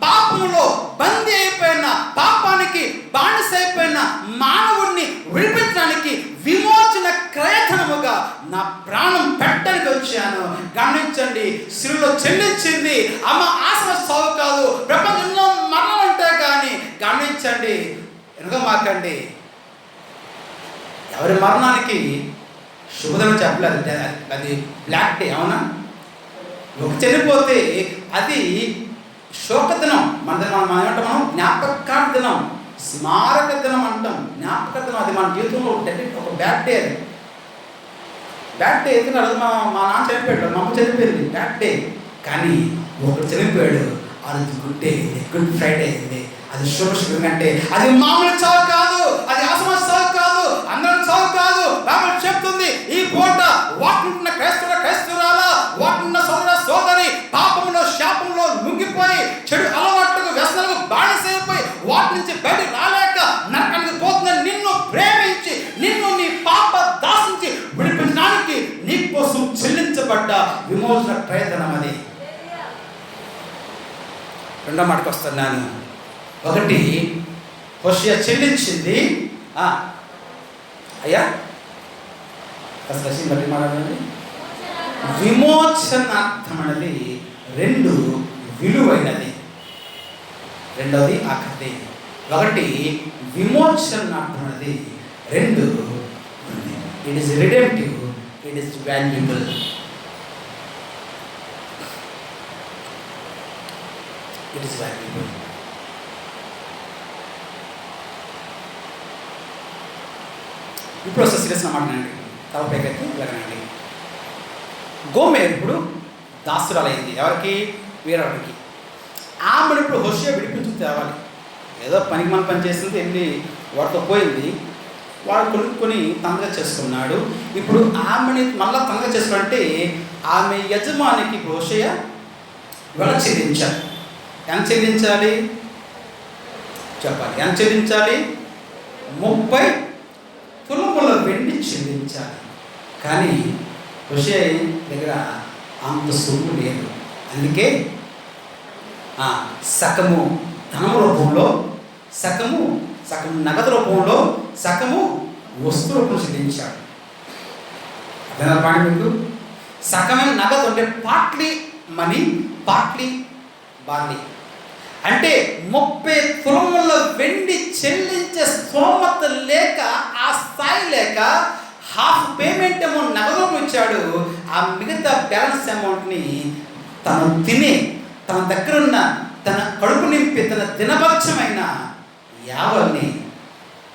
పాపములో బందీ అయిపోయిన, పాపానికి బానిస అయిపోయిన మానవుడిని విడిపించడానికి విమోచన క్రయధనముగా నా ప్రాణం పెట్టడానికి వచ్చాను. గమనించండి, శిలువలో చెల్లించింది అమ్మ ఆశ సాగు కాదు, ప్రపంచంలో మరణం అంటే కానీ. గమనించండి, ఎనగమాకండి, ఎవరి మరణానికి శుభదనం చెప్పలేదు, అది బ్లాక్ డే. అవునా? ఒక చనిపోతే అది శోకదినం. మనం ఏమంటాం? మనం జ్ఞాపక దినం, స్మారక దినం అంటాం. జ్ఞాపక దినం అది మన జీవితంలో ఒక బ్యాడ్ డే. అది బ్యాడ్ డే ఎందుకు మా మా నాన్న చనిపోయాడు, మా అమ్మ చనిపోయింది, బ్యాడ్ డే. కానీ ఒకడు చనిపోయాడు, అది గుడ్ డే, గుడ్ ఫ్రైడే అయింది. అది శుభ అంటే అది మామూలు చావు కాదు, అది అసమ చావు కాదు, అందరం చావు కాదు. బైబిల్ చెప్తుంది ఈ పూట వాటినున్న క్రైస్తవురాల వాటినున్న సోదరి పాపంలో శాపంలో ముగ్గిపోయి చెడు అలవాట్లకు వ్యసనాలకు బానిసైపోయి వాటి నుంచి బయట రాలేక నరకానికి పోతున్న నిన్ను ప్రేమించి నిన్ను నీ పాప దాసించి విడిపించడానికి నీ కోసం చెల్లించబడ్డ విమోచన ప్రయత్నం అది. రెండో మాటకు వస్తున్నాను. ఒకటి హోషేయ చెల్లించింది. అయ్యా అసలు బట్టి మాట్లాడండి. విమోచనార్థం అనేది రెండు విలువైనది. రెండవది ఆఖరి. ఒకటి విమోచనార్థం అనేది రెండు, it is redemptive, it is valuable. It is valuable. ఇప్పుడు వస్తే సీరియస్గా మాట్లాడండి, తలపైకైతే వెళ్ళనండి. గోమేర్ ఇప్పుడు దాసురాలైంది. ఎవరికి? వీరవుడికి. ఆమెను ఇప్పుడు హోషేయ విడిపించి తేవాలి. ఏదో పనికి మన పని చేసింది, వెళ్ళి వాడితో పోయింది, వాడు కొనుక్కొని తనగా చేసుకున్నాడు. ఇప్పుడు ఆమెని మళ్ళీ తనగా చేసుకోవాలంటే ఆమె యజమానికి ఇప్పుడు హోషేయ వెల చెల్లించాలి. ఎంత చెల్లించాలి చెప్పాలి. ఎంత చెల్లించాలి? 30 తులముల వెండి చెల్లించాలి. కానీ హోషేయ దగ్గర అంత సొమ్ము లేదు. అందుకే సగము ధనము రూపంలో, సగము నగదు రూపంలో, సగము వస్తు రూపంలో చెల్లించాడు. అర్థమైనా పాడి మీకు? సగమైన నగదు అంటే పార్ట్లీ మనీ, పార్ట్లీ బార్లీ. అంటే 30 తులముల వెండి చెల్లించే స్తోమత లేక, ఆ స్థాయి లేక హాఫ్ పేమెంట్ అమౌంట్ నగదు ఇచ్చాడు. ఆ మిగతా బ్యాలెన్స్ అమౌంట్ని తను తిని, తన దగ్గర ఉన్న తన కడుపు నింపి తన దినభక్షమైన యావల్ని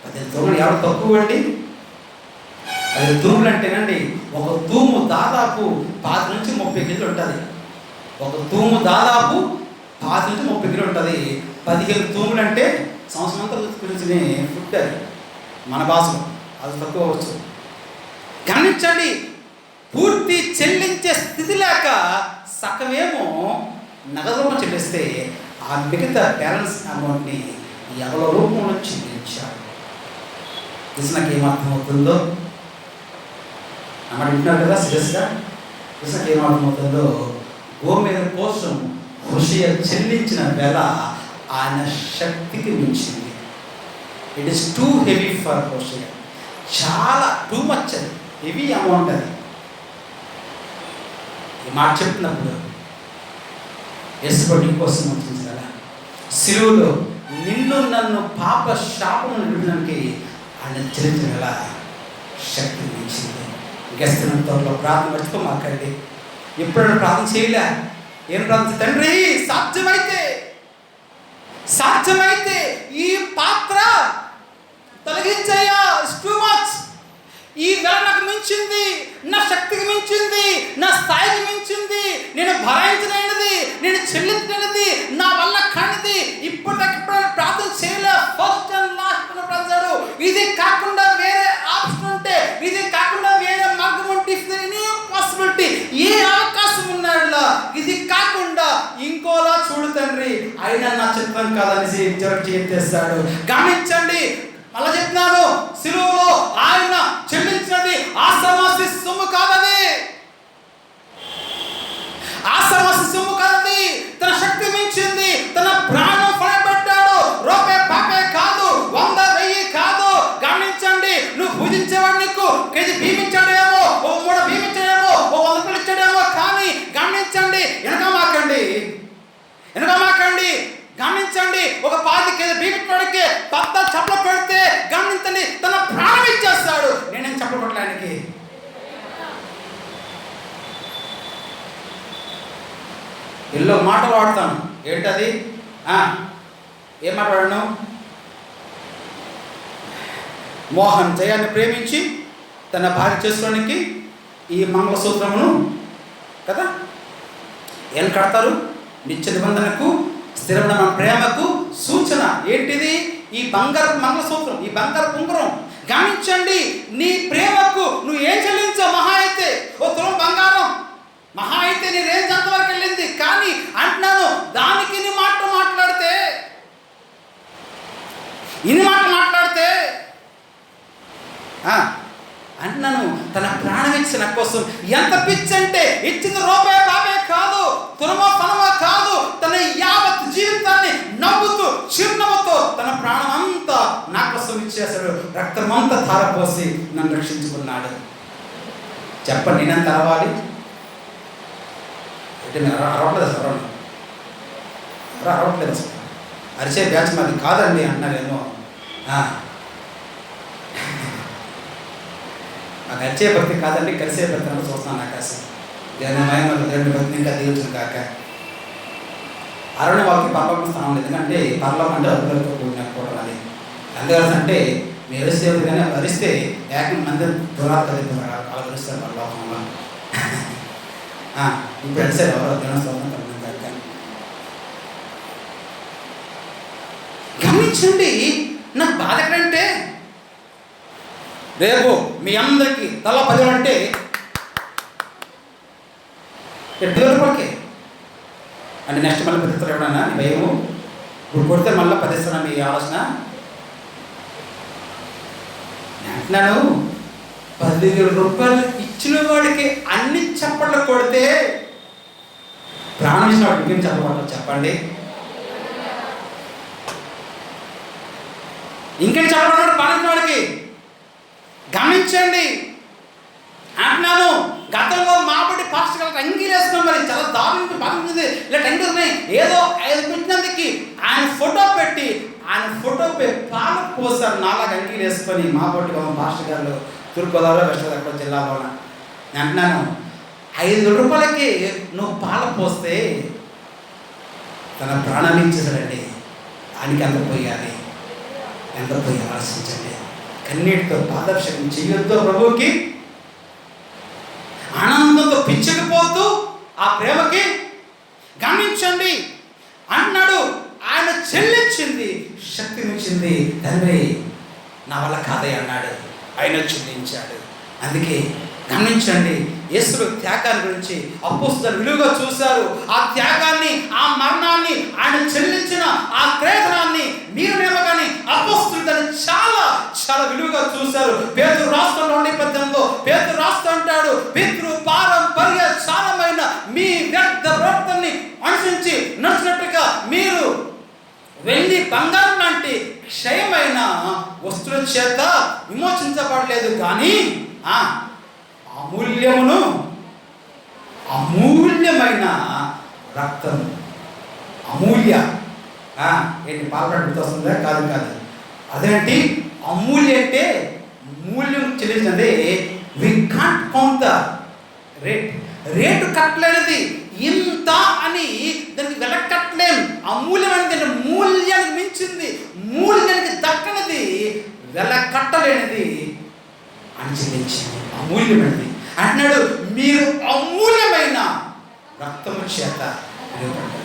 10 తూములు. ఎవరు తక్కువ అండి? 10 తూములు అంటేనండి, ఒక తూము దాదాపు 10 నుంచి 30 కిలో ఉంటుంది. ఒక తూము దాదాపు 10 నుంచి 30 కిలో ఉంటుంది. 15 తూములు అంటే సంవత్సరం అంతా గురించిన ఫుడ్. అది మన భాషలో అది తక్కువ అవచ్చు. గమనించండి, పూర్తి చెల్లించే స్థితి లేక సగమేమో నగదు చెల్లిస్తే ఆ మిగతా బ్యాలెన్స్ అమౌంట్ని ఎవరి రూపంలో చెల్లించాడు. ఇది నాకు ఏమర్థమవుతుందో అన్నమాట. వింటున్నారు కదా సీరియస్గా? నాకు ఏమర్థమవుతుందో, గోమేర్ కోసం హోషేయ చెల్లించిన వెల ఆయన శక్తికి మించింది. It is too heavy for Hosea. చాలా టూ మచ్, అది హెవీ అమౌంట్. అది ఈ మాట చెప్తున్నప్పుడు యేసుని కోసం వచ్చింది కదా, సిలువలో నిన్ను నన్ను పాప శాపం విడడానికి ఆయన చెల్లించిన వెల శక్తి మించింది. గెస్తున్నంతో ప్రార్థన మర్చిపోమాకండి. ఎప్పుడైనా ప్రార్థన చేయలే? ఏం ప్రార్థన? తండ్రి సాధ్యమైతే ఈ పాత్ర తొలగించయ్యా, ఇట్స్ టూ మచ్. ఈ వెల నాకు మించింది, నా శక్తికి మించింది, నా స్థాయికి మించింది, నేను భరాయించలేనిది, నేను చెల్లించలేనిది, నా వల్ల కానిది. ఇప్పటికిప్పుడు ప్రార్థన చేయలే. ఫస్ట్ అండ్ లాస్ట్ ప్రార్థన. ఇది కాకుండా వేరే ఆప్షన్ ఉంటే, ఇది కాకుండా వేరే మార్గం ఉంటే, ఎనీ పాసిబిలిటీ, ఏ అవకాశం ఉన్నాడులా, ఇది కాకుండా ఇంకోలా చూడు తండ్రి, అయినా నా చిత్రం కాదనేసి చేస్తాడు. గమనించండి, మళ్ళా చెప్తున్నాను, సిలువలో ఆయన చెల్లించినది ఆషామాషి సొమ్ము కాదది. ఆషామాషి సొమ్ము కాదది. తన శక్తి మించింది. తన ప్రాణం ఫలపెట్టాడు. రూపే పాపే కాదు, 100, 1000 కాదు. గమనించండి, నువ్వు పూజించేవాడు నీకు కేజీ బియ్యం ఇచ్చాడేమో, ఓ 3 బియ్యం ఇచ్చాడేమో, ఓ 100 రూపాయలు ఇచ్చాడేమో. కానీ గమనించండి, వెనకమాకండి. గమనించండి, ఒక 10 కేజీ బీపిట్లోడికి పెద్ద చప్పలు పెడితే గమనించండి, తన ప్రాణం ఇచ్చేస్తాడు. నేనేం చప్పలు కొట్టడానికి? ఇల్లు మాట వాడతాను. ఏంటది? ఏం మాట వాడను? మోహన్ జయాన్ని ప్రేమించి తన భార్య చేసుకోవడానికి ఈ మంగళసూత్రమును కదా ఏం కడతారు? నిత్య నిబంధనకు స్థిరమైన మన ప్రేమకు సూచన. ఏంటిది? ఈ బంగారు మంగళసూత్రం, ఈ బంగారు ఉంగరం. గమనించండి, నీ ప్రేమకు నువ్వు ఏం చెల్లించావు? మహా అయితే ఓ తులం బంగారం, మహా అయితే నీ రేంజ్ అంతవరకు వెళ్ళింది. కానీ అంటున్నాను, దానికి ఇన్ని మాటలు మాట్లాడితే అంటున్నాను, తన ప్రాణం ఇచ్చిన కోసం ఎంత పిచ్చి అంటే, ఇచ్చింది రూపాయి బాబే కాదు, తులమో పనమో కాదు, తన యావత్ జీవితాన్ని నవ్వుతూ చిరునవ్వుతో తన ప్రాణం అంతా నా కోసం ఇచ్చేశాడు. రక్తం అంతా ధారపోసి నన్ను రక్షించుకున్నాడు. చెప్పండి, నేనంత అరవాలి? అంటే మీరు అరవట్లేదు అసలు, అరవట్లేదు అసలు. అరిచే బ్యాచ్ మాది కాదండి అన్నారేమో. నాకు అరిచే భక్తి కాదండి, కలిసే భక్తి అని చూస్తాను ఆకాశం. దేవుని భక్తిని ఇంకా దీవించను కాక. అరవై వాళ్ళకి పర్లోకం స్థానం లేదు. ఎందుకంటే పర్లోకం అంటే అదుపులతో కూడినప్పుడు అది. అందువల్ల అంటే మీరు అరిస్తే కానీ అరిస్తే ఏకం మంది దురాత్మ అలా అరుస్తారు పర్లోకంలో. ఇప్పుడు అరిసారు ఎవరో దేవుని స్తోత్రం కాక. గమనించండి, నాకు బాధ ఎక్కడంటే, రేపు మీ అందరికీ తల 10 అంటే 7,000 రూపాయలకే అంటే నెక్స్ట్ మళ్ళీ 10 ఇస్తారు ఎవడన్నా నీ భయము. ఇప్పుడు కొడితే మళ్ళీ 10 ఇస్తానా మీ ఆలోచన? అంటున్నాను, 10,000 రూపాయలు ఇచ్చిన వాడికి అన్ని చప్పట్లు కొడితే ప్రాణం ఇచ్చిన వాడికి ఇంకేం చెప్పబడతారు చెప్పండి? ఇంకేం చెప్పబడ్డాడు ప్రాణం ఇచ్చిన వాడికి? గమనించండి అంటున్నాను, గతంలో మాబడి పాస్టర్ గారికి అంగీలు వేసుకున్నాం, మరి చాలా దారుణంగా బాగుంటుంది. ఇలా టెండర్ని ఏదో 5 పెట్టినందుకు ఆయన ఫోటో పెట్టి పాలు పోసారు నాలాగా అంగీలు వేసుకొని. మాబడి పాస్టర్ గారు తూర్పుగోదావరి వెస్ట్ గోదావరి జిల్లాలో. నేను అంటున్నాను, 5 రూపాయలకి నువ్వు పాలు పోస్తే తన ప్రాణాన్ని ఇచ్చేసాడండి. దానికి ఎంత పోయాలి, ఎంత పోయి ఆలోచించండి. కన్నీటితో పాదర్శకం చెయ్యొద్దు ప్రభువుకి. ఆనందంతో పిచ్చకపోతూ ఆ ప్రేమకి. గమనించండి అన్నాడు, ఆయన చెల్లించింది, శక్తినిచ్చింది. తండ్రి నా వల్ల కాదే అన్నాడు, ఆయన చెల్లించాడు. అందుకే గమనించండి, యేసు త్యాగాన్ని గురించి అపోస్తలులు విలువగా చూశారు. ఆ త్యాగాన్ని, ఆ మరణాన్ని, ఆయన చెల్లించిన ఆ క్రేతనాన్ని మీరు కానీ అపోస్తలులు దాన్ని చాలా చాలా విలువగా చూశారు. పేతురు రాష్ట్రంలో 18లో పేతురు రాష్ట్రం అంటాడు, పితృ పారంపర్య సారమైన మీ వ్యర్థ ప్రవర్తనని అనుసరించి నచ్చినట్టుగా మీరు వెండి బంగారం లాంటి క్షయమైన వస్తువుల చేత విమోచించబడలేదు, కానీ అమూల్యమైన రక్తం. అమూల్య ఏంటి పాల్పడి గుర్తొస్తుందా? కాదు కాదు. అదేంటి అమూల్య అంటే మూల్యం చెల్లించండి. We can't count the rate కట్టలేనిది ఇంత అని దానికి వెలకట్టలేం. అమూల్యమైనది, మూల్యానికి మించింది, మూల్యానికి దక్కనిది, వెల కట్టలేనిది అని చెల్లించింది. అమూల్యమైనది అంటున్నాడు, మీరు అమూల్యమైన రక్తము చేత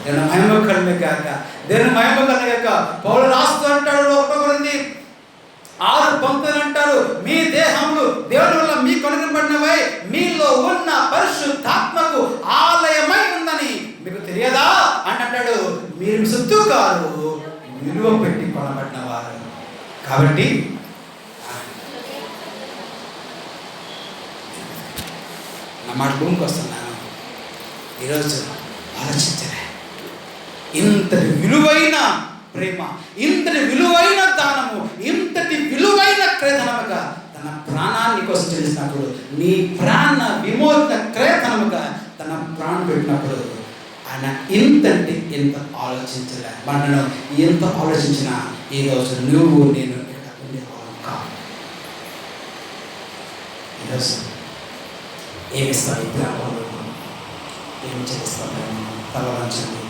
దేవుని మహిమ కలుగును గాక, దేవుని మహిమ కలుగును గాక. పౌలు రాస్తూ అంటాడు 1 కొరింథీ 6:19 అంటారు, మీ దేహములు దేవుని వల్ల మీకు అనుగ్రహింపబడినవై మీలో ఉన్న పరిశుద్ధాత్మకు ఆలయమై ఉందని మీకు తెలియదా అంటాడు. మీరు సుత్తుకారు, విలువ పెట్టి కొనబడిన వారు. కాబట్టి నా మాట భూమికి వస్తున్నాను ఈరోజు ఆలోచించలే. ఇంతటి విలువైన ప్రేమ, ఇంతటి విలువైన దానము, ఇంతటి విలువైన క్రేతనముగా తన ప్రాణాన్ని కోసం చెల్లించినప్పుడు, నీ ప్రాణ విమోచన క్రేతనముగా తన ప్రాణం పెట్టినప్పుడు ఆయన ఎంత ఆలోచించలే. మనను ఎంత ఆలోచించినా ఈరోజు నువ్వు నేను ఇక్కడ ఉండేవాళ్ళం కాదు. ఈరోజు ఏమిస్తాను, ఏమి చేస్తాను, తల వంచండి.